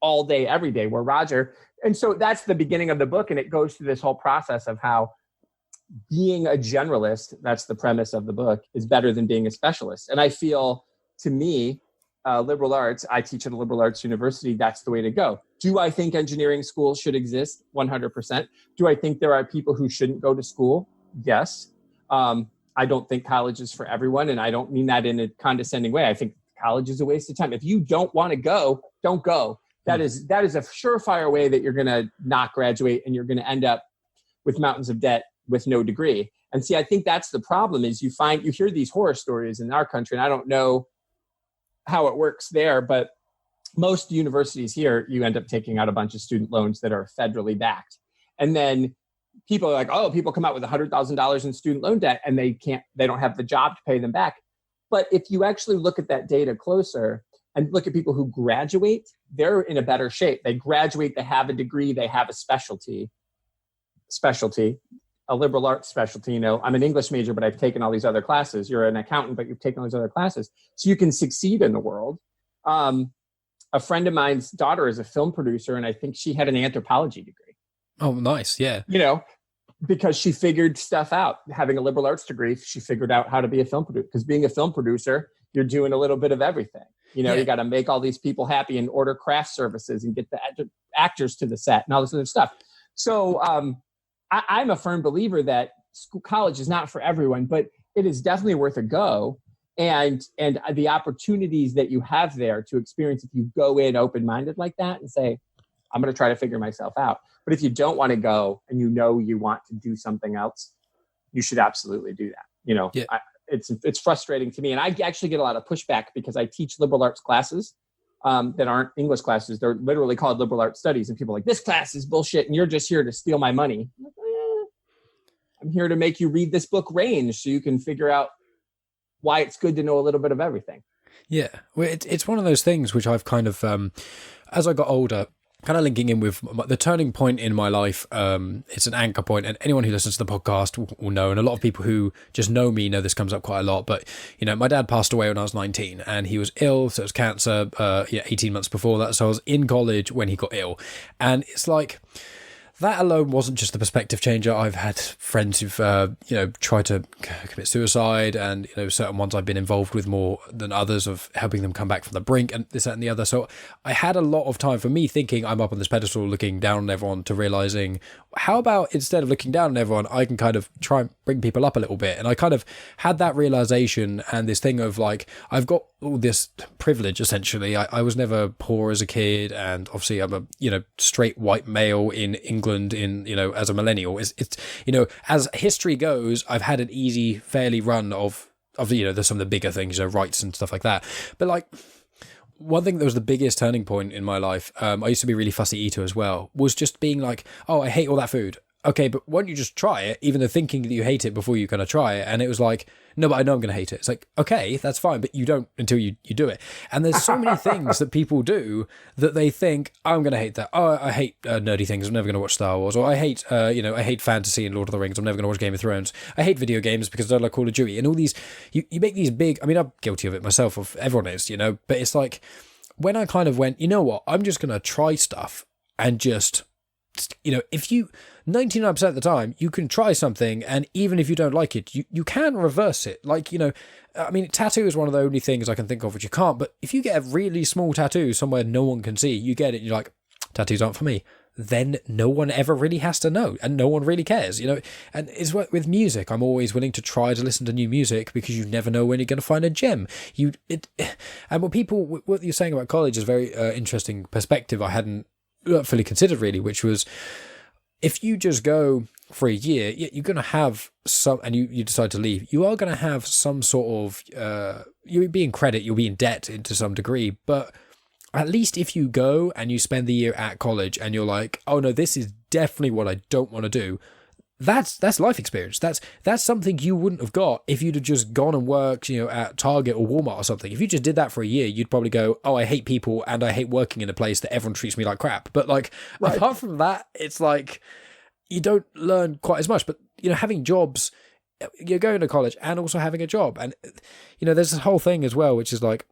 all day, every day, where Roger. And so that's the beginning of the book. And it goes through this whole process of how being a generalist, that's the premise of the book, is better than being a specialist. And I feel, to me, liberal arts, I teach at a liberal arts university, that's the way to go. Do I think engineering schools should exist? 100%. Do I think there are people who shouldn't go to school? Yes. I don't think college is for everyone, and I don't mean that in a condescending way. I think college is a waste of time. If you don't want to go, don't go. That is a surefire way that you're going to not graduate, and you're going to end up with mountains of debt with no degree. And see, I think that's the problem, is you hear these horror stories in our country, and I don't know how it works there, but most universities here, you end up taking out a bunch of student loans that are federally backed. And then people are like, oh, people come out with $100,000 in student loan debt and they don't have the job to pay them back. But if you actually look at that data closer and look at people who graduate, they're in a better shape. They graduate, they have a degree, they have a specialty, a liberal arts specialty. I'm an English major, but I've taken all these other classes. You're an accountant, but you've taken all these other classes. So you can succeed in the world. A friend of mine's daughter is a film producer, and I think she had an anthropology degree. Oh, nice. Yeah. Because she figured stuff out. Having a liberal arts degree, she figured out how to be a film producer. Because being a film producer, you're doing a little bit of everything. You got to make all these people happy and order craft services and get the actors to the set and all this other stuff. So I'm a firm believer that college is not for everyone, but it is definitely worth a go. And the opportunities that you have there to experience, if you go in open-minded like that and say, I'm going to try to figure myself out. But if you don't want to go and you want to do something else, you should absolutely do that. It's frustrating to me. And I actually get a lot of pushback because I teach liberal arts classes that aren't English classes. They're literally called liberal arts studies. And people are like, this class is bullshit and you're just here to steal my money. I'm here to make you read this book Range so you can figure out why it's good to know a little bit of everything. Yeah, well, it's one of those things which I've kind of, as I got older, kind of linking in with the turning point in my life. It's an anchor point, and anyone who listens to the podcast will know, and a lot of people who just know me know this comes up quite a lot. But my dad passed away when I was 19, and he was ill, so it was cancer. 18 months before that, so I was in college when he got ill, and it's like, that alone wasn't just the perspective changer. I've had friends who've, tried to commit suicide, and, certain ones I've been involved with more than others, of helping them come back from the brink and this, that, and the other. So I had a lot of time for me thinking I'm up on this pedestal looking down on everyone, to realizing, how about instead of looking down on everyone, I can kind of try and bring people up a little bit. And I kind of had that realization, and this thing of like, I've got all this privilege, essentially. I was never poor as a kid, and obviously I'm a, straight white male in England as a millennial. It's as history goes, I've had an easy, fairly run of there's some of the bigger things, rights and stuff like that. But like, one thing that was the biggest turning point in my life, I used to be a really fussy eater as well, was just being like, oh, I hate all that food. Okay, but why don't you just try it, even though thinking that you hate it before you kind of try it? And it was like, no, but I know I'm going to hate it. It's like, okay, that's fine, but you don't until you do it. And there's so many things that people do that they think, I'm going to hate that. Oh, I hate nerdy things. I'm never going to watch Star Wars. Or I hate, I hate fantasy and Lord of the Rings. I'm never going to watch Game of Thrones. I hate video games because I don't like Call of Duty. And all these, you make these big, I mean, I'm guilty of it myself, everyone is, but it's like, when I kind of went, you know what, I'm just going to try stuff and just, if you 99% of the time you can try something, and even if you don't like it, you can reverse it. Like, I mean, tattoo is one of the only things I can think of which you can't, but if you get a really small tattoo somewhere no one can see, you get it and you're like, tattoos aren't for me, then no one ever really has to know, and no one really cares, And it's with music, I'm always willing to try to listen to new music, because you never know when you're going to find a gem. And what you're saying about college is a very interesting perspective I hadn't fully considered, really, which was, if you just go for a year, you're going to have some, and you decide to leave, you are going to have some sort of, you'll be in credit, you'll be in debt to some degree, but at least if you go and you spend the year at college and you're like, oh no, this is definitely what I don't want to do, that's life experience. That's something you wouldn't have got if you'd have just gone and worked, at Target or Walmart or something. If you just did that for a year, you'd probably go, oh, I hate people and I hate working in a place that everyone treats me like crap. But like, right. Apart from that, it's like, you don't learn quite as much. But, having jobs, you're going to college and also having a job. And, there's this whole thing as well, which is like,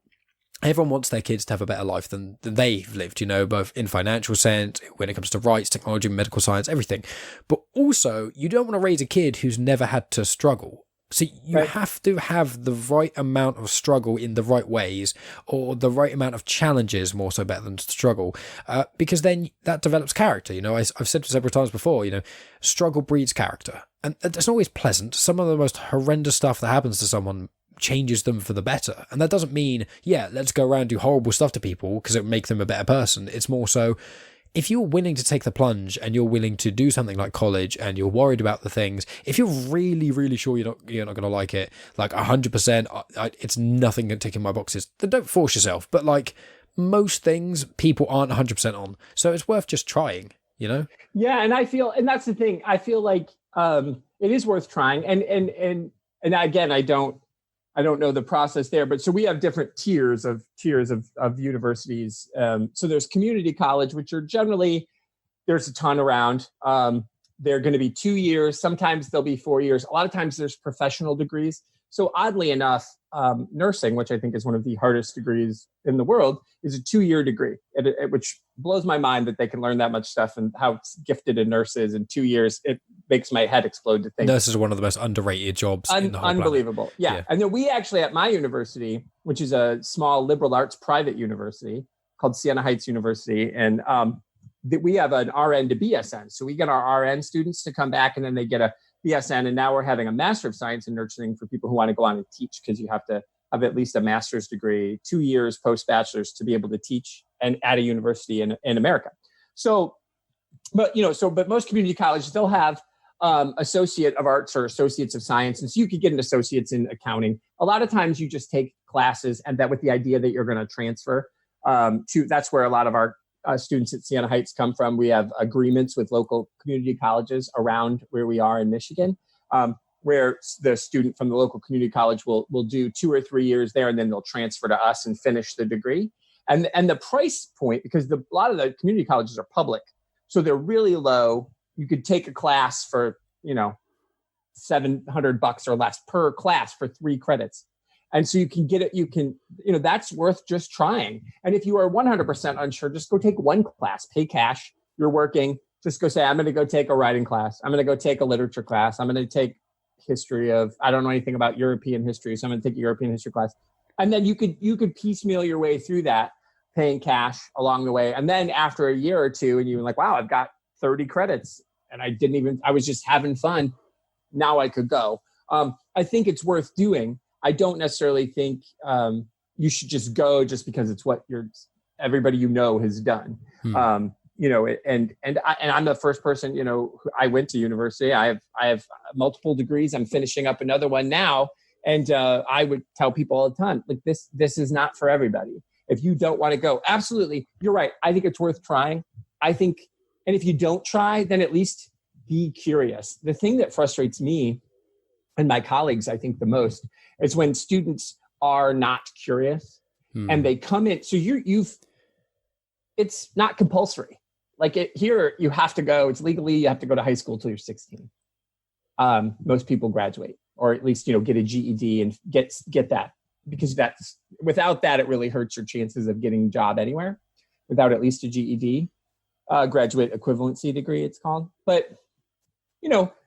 everyone wants their kids to have a better life than they've lived, both in financial sense, when it comes to rights, technology, medical science, everything. But also, you don't want to raise a kid who's never had to struggle. So you have to have the right amount of struggle in the right ways, or the right amount of challenges, more so better than struggle, because then that develops character. I've said several times before, struggle breeds character. And it's not always pleasant. Some of the most horrendous stuff that happens to someone changes them for the better. And that doesn't mean, let's go around and do horrible stuff to people because it would make them a better person. It's more so, if you're willing to take the plunge and you're willing to do something like college and you're worried about the things, if you're really, really sure you're not going to like it, like 100%, it's nothing ticking my boxes, then don't force yourself. But like most things, people aren't 100% on. So it's worth just trying, Yeah. And that's the thing. I feel like it is worth trying. And again, I don't know the process there, but so we have different tiers of universities. So there's community college, which are generally, there's a ton around. They're going to be 2 years. Sometimes they'll be 4 years. A lot of times there's professional degrees. So oddly enough, nursing, which I think is one of the hardest degrees in the world, is a 2-year degree, which blows my mind that they can learn that much stuff, and how gifted a nurse is in 2 years. It makes my head explode to think. Nurses are one of the most underrated jobs in the whole unbelievable. Yeah. And then we actually, at my university, which is a small liberal arts private university called Siena Heights University, and we have an RN to BSN. So we get our RN students to come back, and then they get a BSN. And now we're having a Master of Science in Nursing for people who want to go on and teach, because you have to have at least a master's degree, 2 years post-bachelor's, to be able to teach and at a university in America. So, but most community colleges, they'll have associate of arts or associates of science. And so you could get an associates in accounting. A lot of times you just take classes, and that with the idea that you're going to transfer that's where a lot of our students at Siena Heights come from. We have agreements with local community colleges around where we are in Michigan. where the student from the local community college will do 2 or 3 years there, and then they'll transfer to us and finish the degree. And the price point, because a lot of the community colleges are public, so they're really low. You could take a class for, $700 or less per class for 3 credits. And so you can get it, that's worth just trying. And if you are 100% unsure, just go take one class, pay cash, you're working, just go say, I'm going to go take a writing class. I'm going to go take a literature class. I'm going to take history I don't know anything about European history, so I'm going to take a European history class. And then you could piecemeal your way through that, paying cash along the way. And then after a year or two, and you're like, wow, I've got 30 credits and I was just having fun. Now I could go. I think it's worth doing. I don't necessarily think you should just go just because it's what everybody has done. And I'm the first person, I went to university. I have multiple degrees. I'm finishing up another one now. And I would tell people all the time, like this is not for everybody. If you don't want to go, absolutely, you're right. I think it's worth trying. And if you don't try, then at least be curious. The thing that frustrates me and my colleagues, I think the most, is when students are not curious and they come in. So it's not compulsory. Like here, you have to go. It's legally, you have to go to high school till you're 16. Most people graduate, or at least get a GED and get that, because without that, it really hurts your chances of getting a job anywhere. Without at least a GED, graduate equivalency degree, it's called. But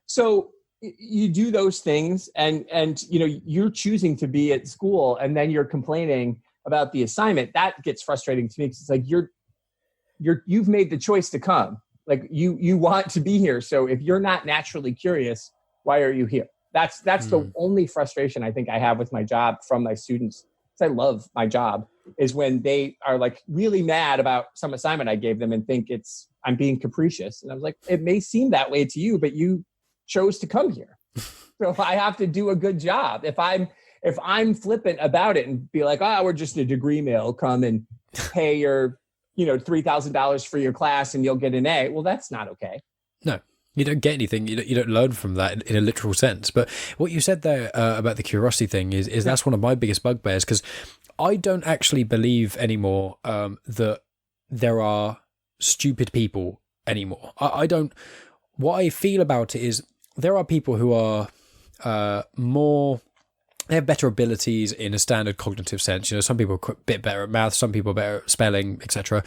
so you do those things, and you're choosing to be at school, and then you're complaining about the assignment. That gets frustrating to me, because it's like you've made the choice to come. Like you want to be here. So if you're not naturally curious, why are you here? That's the only frustration I think I have with my job from my students. Because I love my job, is when they are like really mad about some assignment I gave them and think I'm being capricious. And I was like, it may seem that way to you, but you chose to come here. So I have to do a good job. If I'm flippant about it and be like, we're just a degree mill, come and pay your $3,000 for your class and you'll get an A. Well, that's not okay. No, you don't get anything. You don't learn from that in a literal sense. But what you said there about the curiosity thing is that's one of my biggest bugbears, because I don't actually believe anymore that there are stupid people anymore. I don't. What I feel about it is there are people who are they have better abilities in a standard cognitive sense. Some people are a bit better at math, some people are better at spelling, etc.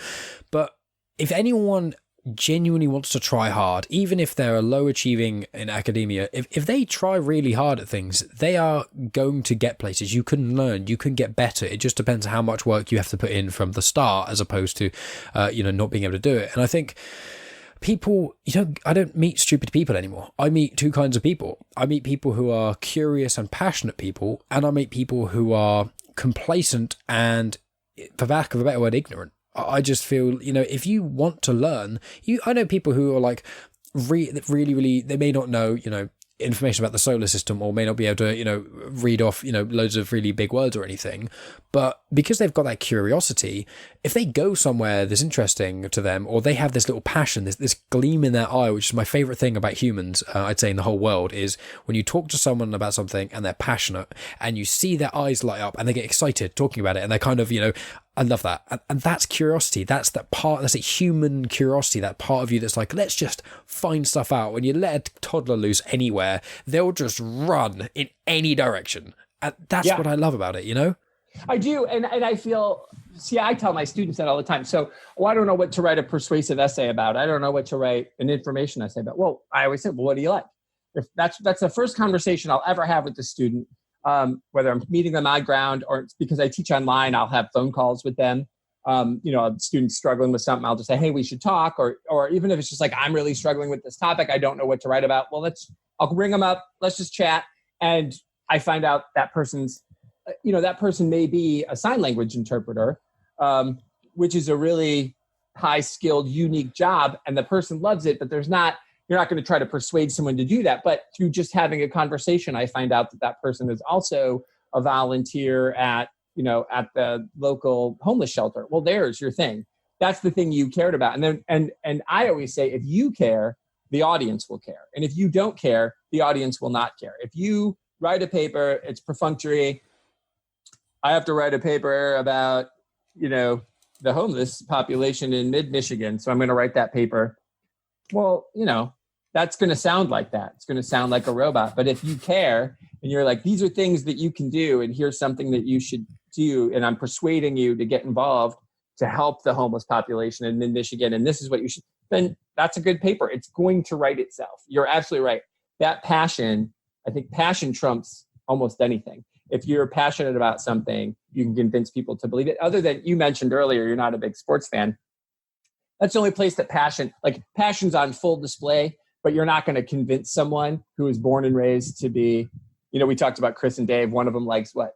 But if anyone genuinely wants to try hard, even if they're low achieving in academia, if they try really hard at things, they are going to get places. You can learn, you can get better. It just depends on how much work you have to put in from the start, as opposed to not being able to do it. And I think people, I don't meet stupid people anymore. I meet two kinds of people. I meet people who are curious and passionate people, and I meet people who are complacent and, for lack of a better word, ignorant. I just feel, if you want to learn, I know people who are like really, they may not know, information about the solar system, or may not be able to, read off, loads of really big words or anything. But because they've got that curiosity, if they go somewhere that's interesting to them, or they have this little passion, this gleam in their eye, which is my favorite thing about humans, I'd say in the whole world, is when you talk to someone about something and they're passionate and you see their eyes light up and they get excited talking about it, and they kind of, I love that. And that's curiosity. That's a human curiosity, that part of you that's like, let's just find stuff out. When you let a toddler loose anywhere, they'll just run in any direction. And that's what I love about it, I do. And I feel, I tell my students that all the time. So, I don't know what to write a persuasive essay about. I don't know what to write an information essay about. Well, I always say, what do you like? If that's the first conversation I'll ever have with the student. Whether I'm meeting them on ground, or it's because I teach online, I'll have phone calls with them. Students struggling with something, I'll just say, hey, we should talk. Or even if it's just like, I'm really struggling with this topic, I don't know what to write about. Well, I'll bring them up. Let's just chat. And I find out that that person may be a sign language interpreter, which is a really high skilled, unique job. And the person loves it, but you're not going to try to persuade someone to do that. But through just having a conversation, I find out that person is also a volunteer at the local homeless shelter. Well, there's your thing. That's the thing you cared about. And then, and I always say, if you care, the audience will care. And if you don't care, the audience will not care. If you write a paper, it's perfunctory. I have to write a paper about, the homeless population in mid-Michigan, so I'm going to write that paper. Well, that's going to sound like that. It's going to sound like a robot. But if you care and you're like, these are things that you can do, and here's something that you should do, and I'm persuading you to get involved to help the homeless population in mid-Michigan, and this is what you should, then that's a good paper. It's going to write itself. You're absolutely right. That passion, I think passion trumps almost anything. If you're passionate about something, you can convince people to believe it. Other than, you mentioned earlier, you're not a big sports fan. That's the only place that passion's on full display, but you're not going to convince someone who was born and raised to be, we talked about Chris and Dave. One of them likes what?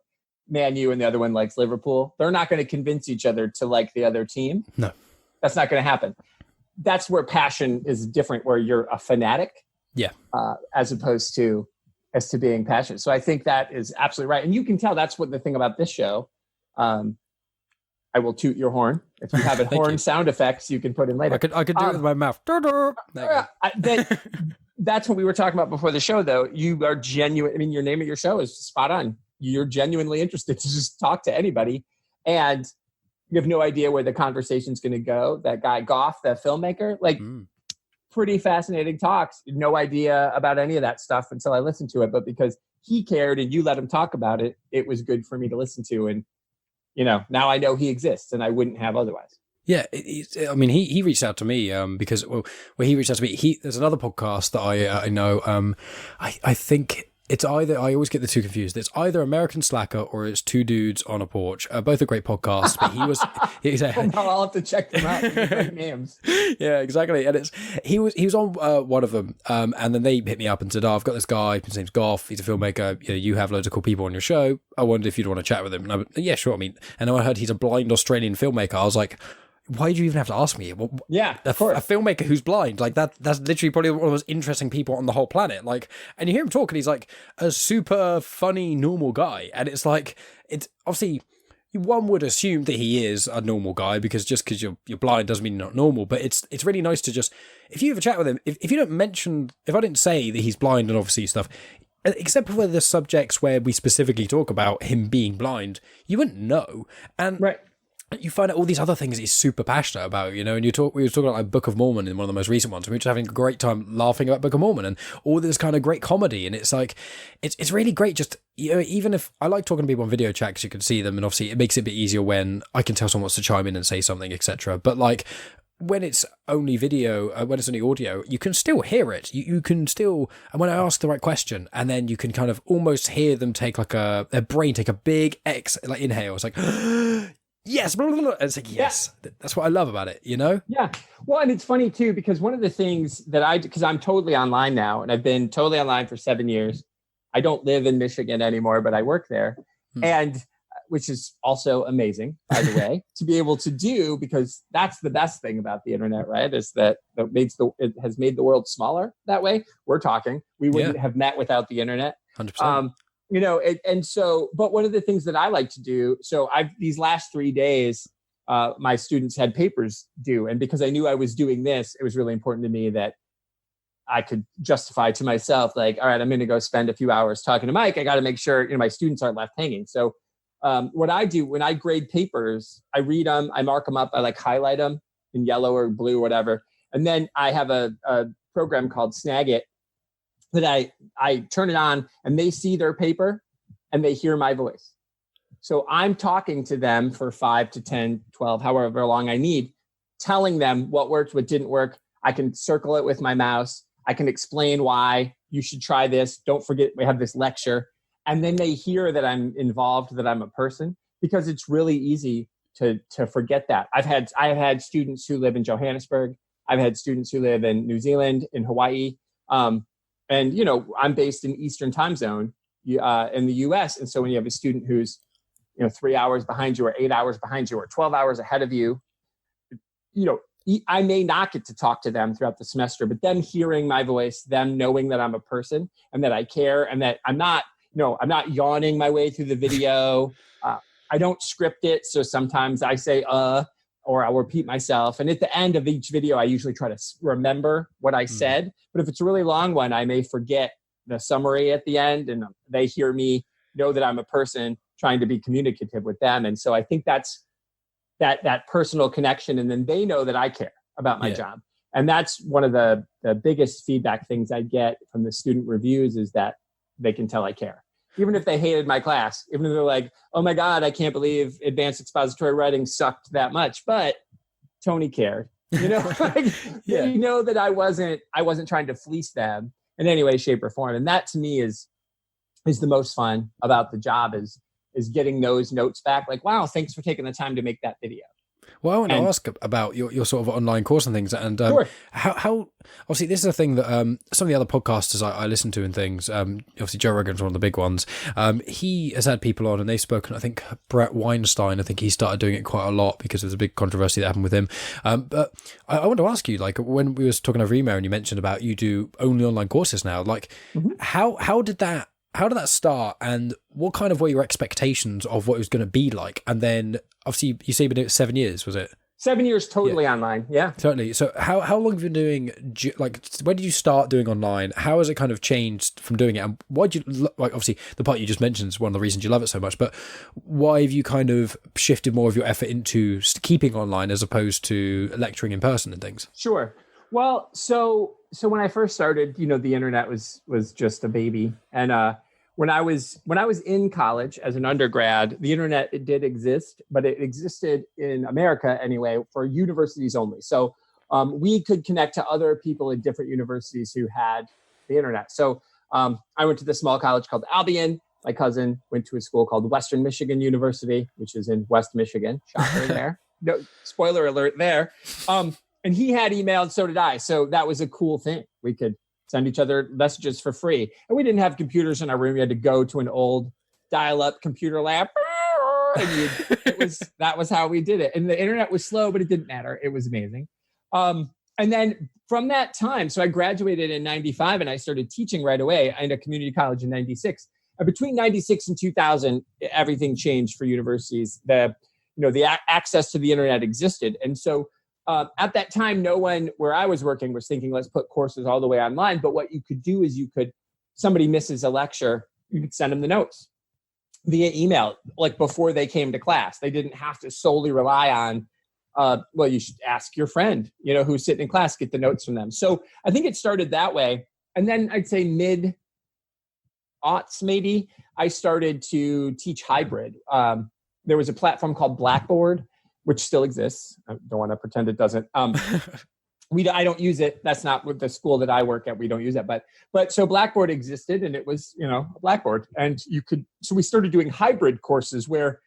Man U, and the other one likes Liverpool. They're not going to convince each other to like the other team. No. That's not going to happen. That's where passion is different, where you're a fanatic. Yeah. As opposed to being passionate. So I think that is absolutely right. And you can tell that's what the thing about this show. I will toot your horn. If you have a horn sound effects, you can put in later. I could do it with my mouth. That's what we were talking about before the show, though. You are genuine. I mean, your name of your show is spot on. You're genuinely interested to just talk to anybody. And you have no idea where the conversation's going to go. That guy, Goff, the filmmaker, pretty fascinating talks. No idea about any of that stuff until I listened to it. But because he cared and you let him talk about it, it was good for me to listen to. And, now I know he exists and I wouldn't have otherwise. Yeah. He reached out to me because he reached out to me. There's another podcast that I know. I think it's either, I always get the two confused. It's either American Slacker or it's Two Dudes on a Porch. Both are great podcasts, but I'll have to check them out. Great names. Yeah, exactly. And he was on one of them, and then they hit me up and said, "Oh, I've got this guy. His name's Goff. He's a filmmaker. You have loads of cool people on your show. I wondered if you'd want to chat with him." And I went, "Yeah, sure." And I heard he's a blind Australian filmmaker. I was like, why do you even have to ask me? Yeah, of course. A filmmaker who's blind, that's literally probably one of the most interesting people on the whole planet. And you hear him talk, and he's like a super funny, normal guy. And it's obviously, one would assume that he is a normal guy because you're blind doesn't mean you're not normal. But it's really nice to just, if you have a chat with him, if you don't mention, if I didn't say that he's blind and obviously stuff, except for the subjects where we specifically talk about him being blind, you wouldn't know. And right. You find out all these other things he's super passionate about, and we were talking about Book of Mormon in one of the most recent ones, and we were just having a great time laughing about Book of Mormon and all this kind of great comedy, and it's it's really great. Just, even if I like talking to people on video chat because you can see them, and obviously it makes it a bit easier when I can tell someone wants to chime in and say something, etc. But when it's only video, when it's only audio, you can still hear it. You can still, and when I ask the right question, and then you can kind of almost hear them take their brain take a big inhale. It's like, yes, blah, blah, blah. And it's like, yes, that's what I love about it, Yeah. Well, and it's funny too, because one of the things that because I'm totally online now, and I've been totally online for 7 years. I don't live in Michigan anymore, but I work there. And which is also amazing, by the way, to be able to do, because that's the best thing about the internet, right? Is that it has made the world smaller that way. We're talking, we wouldn't have met without the internet. 100%. And so, but one of the things that I like to do, so these last 3 days, my students had papers due. And because I knew I was doing this, it was really important to me that I could justify to myself, all right, I'm going to go spend a few hours talking to Mike. I got to make sure, my students aren't left hanging. So what I do when I grade papers, I read them, I mark them up, I highlight them in yellow or blue, whatever. And then I have a program called Snagit that I turn it on, and they see their paper and they hear my voice. So I'm talking to them for 5 to 10, 12, however long I need, telling them what worked, what didn't work. I can circle it with my mouse. I can explain why you should try this. Don't forget, we have this lecture. And then they hear that I'm involved, that I'm a person, because it's really easy to forget that. I've had students who live in Johannesburg. I've had students who live in New Zealand, in Hawaii. And, I'm based in Eastern time zone in the US. And so when you have a student who's, 3 hours behind you or 8 hours behind you or 12 hours ahead of you, I may not get to talk to them throughout the semester, but them hearing my voice, them knowing that I'm a person and that I care and that I'm not yawning my way through the video. I don't script it. So sometimes I say, or I'll repeat myself. And at the end of each video, I usually try to remember what I said. But if it's a really long one, I may forget the summary at the end, and they hear me know that I'm a person trying to be communicative with them. And so I think that's that personal connection. And then they know that I care about my job. And that's one of the biggest feedback things I get from the student reviews, is that they can tell I care. Even if they hated my class, even if they're like, oh my God, I can't believe advanced expository writing sucked that much, but Tony cared, you know, you know that I wasn't trying to fleece them in any way, shape or form. And that to me is the most fun about the job, is getting those notes back. Like, wow, thanks for taking the time to make that video. Well, I want to ask about your sort of online course and things, and Sure. how obviously this is a thing that some of the other podcasters I listen to and things. Obviously, Joe Rogan's one of the big ones. He has had people on, and they've spoken. I think Brett Weinstein. I think he started doing it quite a lot because there's a big controversy that happened with him. But I want to ask you, like, when we were talking over email, and you mentioned about you do only online courses now. Like, how did that start, and what kind of were your expectations of what it was going to be like? And then obviously you say you've been doing it 7 years, was it? 7 years totally online. Yeah. Totally. So how long have you been doing, like, when did you start doing online? How has it kind of changed from doing it? And why did you, like, obviously the part you just mentioned is one of the reasons you love it so much, but why have you kind of shifted more of your effort into keeping online as opposed to lecturing in person and things? Sure. Well, so when I first started, you know, the internet was just a baby. And when I was in college as an undergrad, the internet, it did exist, but it existed in America anyway for universities only. So we could connect to other people at different universities who had the internet. So I went to this small college called Albion. My cousin went to a school called Western Michigan University, which is in West Michigan. Shocker there. No, spoiler alert there. And he had email, and so did I. So that was a cool thing. We could send each other messages for free. And we didn't have computers in our room. You had to go to an old dial-up computer lab. And that was how we did it. And the internet was slow, but it didn't matter. It was amazing. And then from that time, so I graduated in 95 and I started teaching right away in a community college in 96. And between 96 and 2000, everything changed for universities. The access to the internet existed. And so at that time, no one where I was working was thinking, let's put courses all the way online. But what you could do is somebody misses a lecture, you could send them the notes via email, like before they came to class. They didn't have to solely rely on, you should ask your friend, who's sitting in class, get the notes from them. So I think it started that way. And then I'd say mid-aughts, maybe, I started to teach hybrid. There was a platform called Blackboard, which still exists. I don't want to pretend it doesn't. I don't use it. That's not with the school that I work at. We don't use that. But so Blackboard existed, and it was, Blackboard. And so we started doing hybrid courses where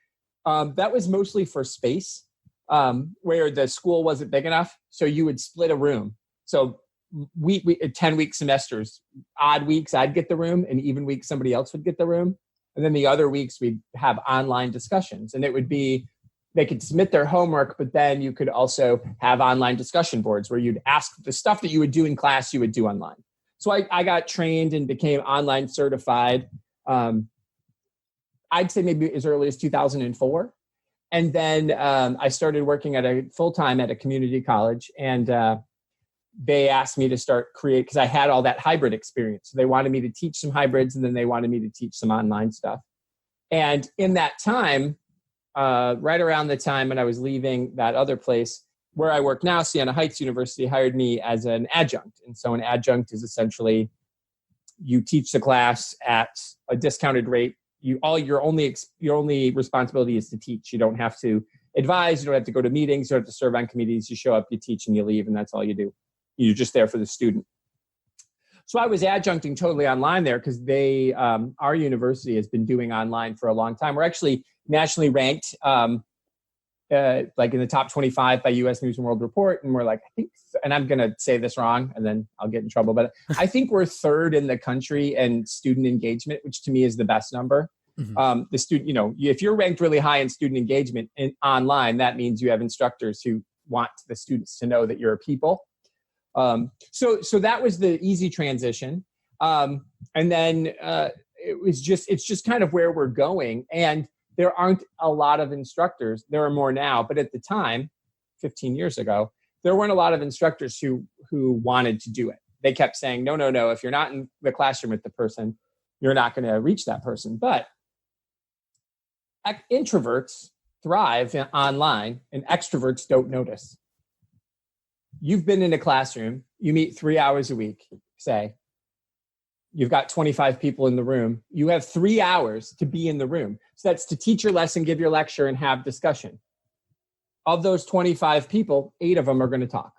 that was mostly for space, where the school wasn't big enough. So you would split a room. So we 10-week semesters, odd weeks, I'd get the room, and even weeks, somebody else would get the room. And then the other weeks we'd have online discussions, and it would be, they could submit their homework, but then you could also have online discussion boards where you'd ask the stuff that you would do in class, you would do online. So I got trained and became online certified. I'd say maybe as early as 2004. And then I started working full-time at a community college, and they asked me to start because I had all that hybrid experience. So they wanted me to teach some hybrids, and then they wanted me to teach some online stuff. And in that time, right around the time when I was leaving that other place where I work now, Siena Heights University hired me as an adjunct. And so an adjunct is essentially you teach the class at a discounted rate. Your only responsibility is to teach. You don't have to advise. You don't have to go to meetings. You don't have to serve on committees. You show up, you teach, and you leave, and that's all you do. You're just there for the student. So I was adjuncting totally online there because our university has been doing online for a long time. We're actually nationally ranked, like in the top 25 by U.S. News and World Report. And we're like, I think, and I'm going to say this wrong and then I'll get in trouble, but I think we're third in the country in student engagement, which to me is the best number. Mm-hmm. The student, if you're ranked really high in student engagement online, that means you have instructors who want the students to know that you're a people. So that was the easy transition. And then it's just kind of where we're going. And there aren't a lot of instructors. There are more now, but at the time, 15 years ago, there weren't a lot of instructors who wanted to do it. They kept saying, no, if you're not in the classroom with the person, you're not going to reach that person. But introverts thrive online and extroverts don't notice. You've been in a classroom, you meet 3 hours a week, say, you've got 25 people in the room. You have 3 hours to be in the room. So that's to teach your lesson, give your lecture, and have discussion. Of those 25 people, 8 of them are going to talk.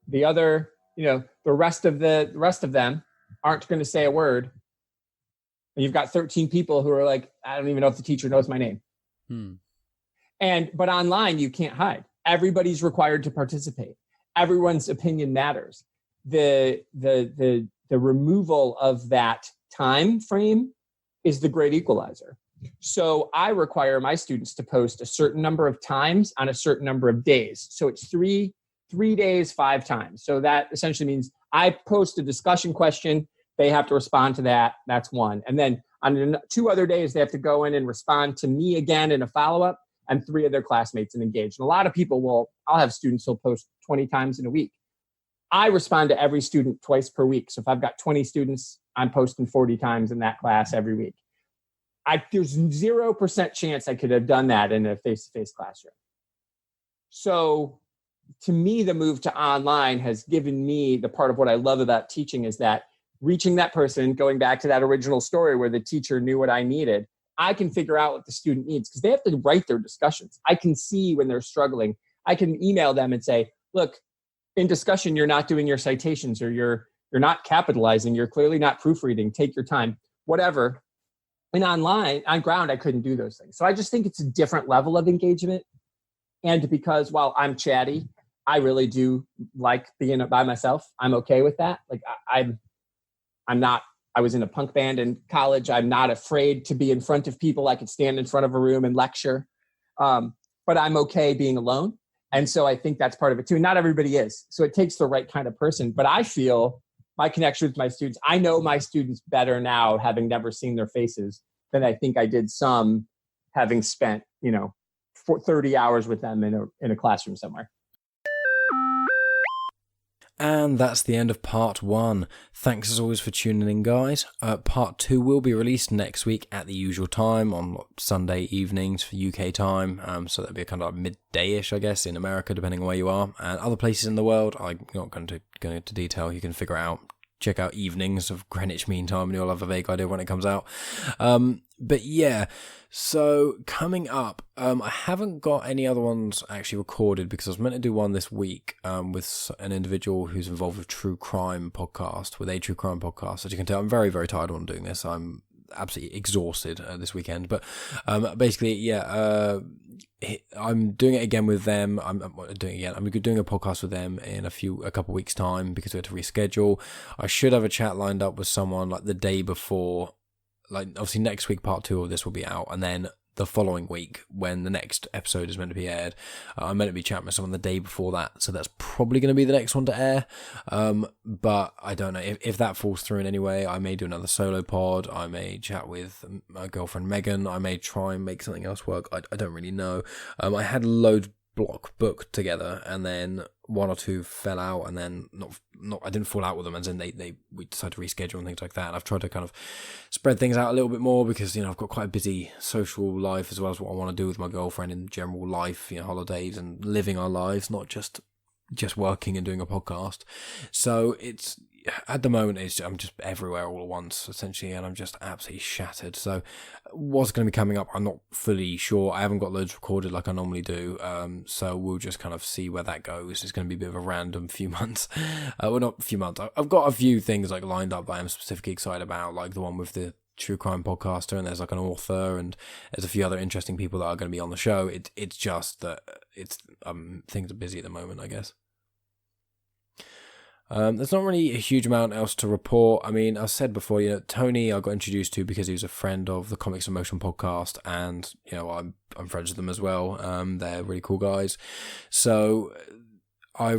The other, the rest of them aren't going to say a word. And you've got 13 people who are like, I don't even know if the teacher knows my name. But online, you can't hide. Everybody's required to participate. Everyone's opinion matters. The removal of that time frame is the great equalizer. So I require my students to post a certain number of times on a certain number of days. So it's three days, 5 times. So that essentially means I post a discussion question. They have to respond to that. That's one. And then on 2 other days, they have to go in and respond to me again in a follow-up, and 3 of their classmates and engage. And a lot of people I'll have students who'll post 20 times in a week. I respond to every student twice per week. So if I've got 20 students, I'm posting 40 times in that class every week. There's 0% chance I could have done that in a face-to-face classroom. So to me, the move to online has given me the part of what I love about teaching is that reaching that person, going back to that original story where the teacher knew what I needed, I can figure out what the student needs because they have to write their discussions. I can see when they're struggling. I can email them and say, look, in discussion, you're not doing your citations or you're not capitalizing. You're clearly not proofreading. Take your time, whatever. And online, on ground, I couldn't do those things. So I just think it's a different level of engagement. And because while I'm chatty, I really do like being by myself. I'm okay with that. Like I was in a punk band in college. I'm not afraid to be in front of people. I could stand in front of a room and lecture. But I'm okay being alone. And so I think that's part of it too. Not everybody is. So it takes the right kind of person. But I feel my connection with my students, I know my students better now, having never seen their faces, than I think I did some having spent, 30 hours with them in a classroom somewhere. And that's the end of part 1. Thanks as always for tuning in, guys. Part 2 will be released next week at the usual time on Sunday evenings for UK time. So that'll be a kind of midday-ish, I guess, in America, depending on where you are. And other places in the world, I'm not going to go into detail. You can figure out. Check out evenings of Greenwich Mean Time and you'll have a vague idea when it comes out. But yeah, so coming up, I haven't got any other ones actually recorded because I was meant to do one this week with an individual who's involved with a true crime podcast. As you can tell, I'm very, very tired on doing this. I'm absolutely exhausted this weekend. But basically, yeah, I'm doing it again with them. I'm doing a podcast with them in a couple of weeks' time because we had to reschedule. I should have a chat lined up with someone like the day before. Like obviously next week, part 2 of this will be out, and then the following week when the next episode is meant to be aired, I'm meant to be chatting with someone the day before that, so that's probably going to be the next one to air. But I don't know if that falls through in any way. I may do another solo pod. I may chat with my girlfriend Megan. I may try and make something else work. I don't really know. I had loads block booked together, and then 1 or 2 fell out, and then not I didn't fall out with them, as in we decided to reschedule and things like that. And I've tried to kind of spread things out a little bit more because I've got quite a busy social life as well as what I want to do with my girlfriend in general life, holidays and living our lives, not just working and doing a podcast. So it's at the moment I'm just everywhere all at once essentially, and I'm just absolutely shattered. So what's going to be coming up, I'm not fully sure. I haven't got loads recorded like I normally do, so we'll just kind of see where that goes. It's going to be a bit of a random few months. Well, not a few months. I've got a few things like lined up that I'm specifically excited about, like the one with the true crime podcaster, and there's like an author, and there's a few other interesting people that are going to be on the show. It's just that things are busy at the moment, I guess. There's not really a huge amount else to report. I mean, I said before, Tony I got introduced to because he was a friend of the Comics in Motion podcast, and I'm friends with them as well. They're really cool guys. So I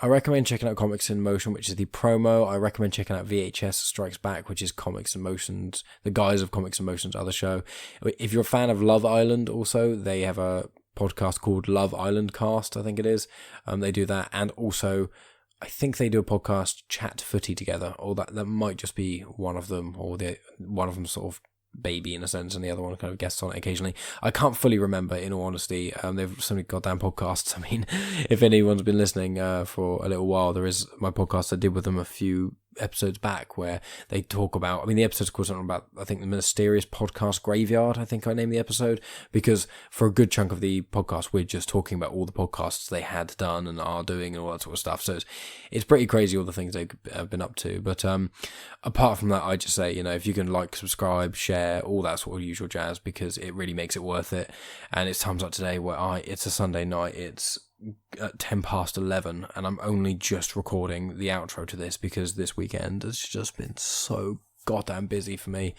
recommend checking out Comics in Motion, which is the promo. I recommend checking out VHS Strikes Back, which is Comics in Motion's, the guys of Comics in Motion's other show. If you're a fan of Love Island also, they have a podcast called Love Island Cast, I think it is. They do that, and also I think they do a podcast, Chat Footy, together, or that might just be one of them, or one of them sort of baby in a sense, and the other one kind of guests on it occasionally. I can't fully remember, in all honesty. They've so many goddamn podcasts. I mean, if anyone's been listening for a little while, there is my podcast I did with them a few episodes back where they talk about, I mean, the episode's called something about, I think, the mysterious podcast graveyard, I think I named the episode, because for a good chunk of the podcast we're just talking about all the podcasts they had done and are doing and all that sort of stuff. So it's pretty crazy, all the things they've been up to. But apart from that, I just say, if you can like, subscribe, share, all that sort of usual jazz, because it really makes it worth it. And it's times like today where it's a Sunday night, it's at 11:10, and I'm only just recording the outro to this because this weekend has just been so goddamn busy for me.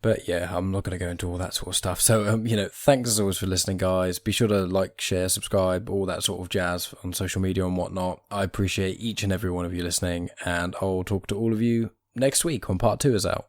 But yeah, I'm not going to go into all that sort of stuff. So, thanks as always for listening, guys. Be sure to like, share, subscribe, all that sort of jazz on social media and whatnot. I appreciate each and every one of you listening, and I'll talk to all of you next week when part 2 is out.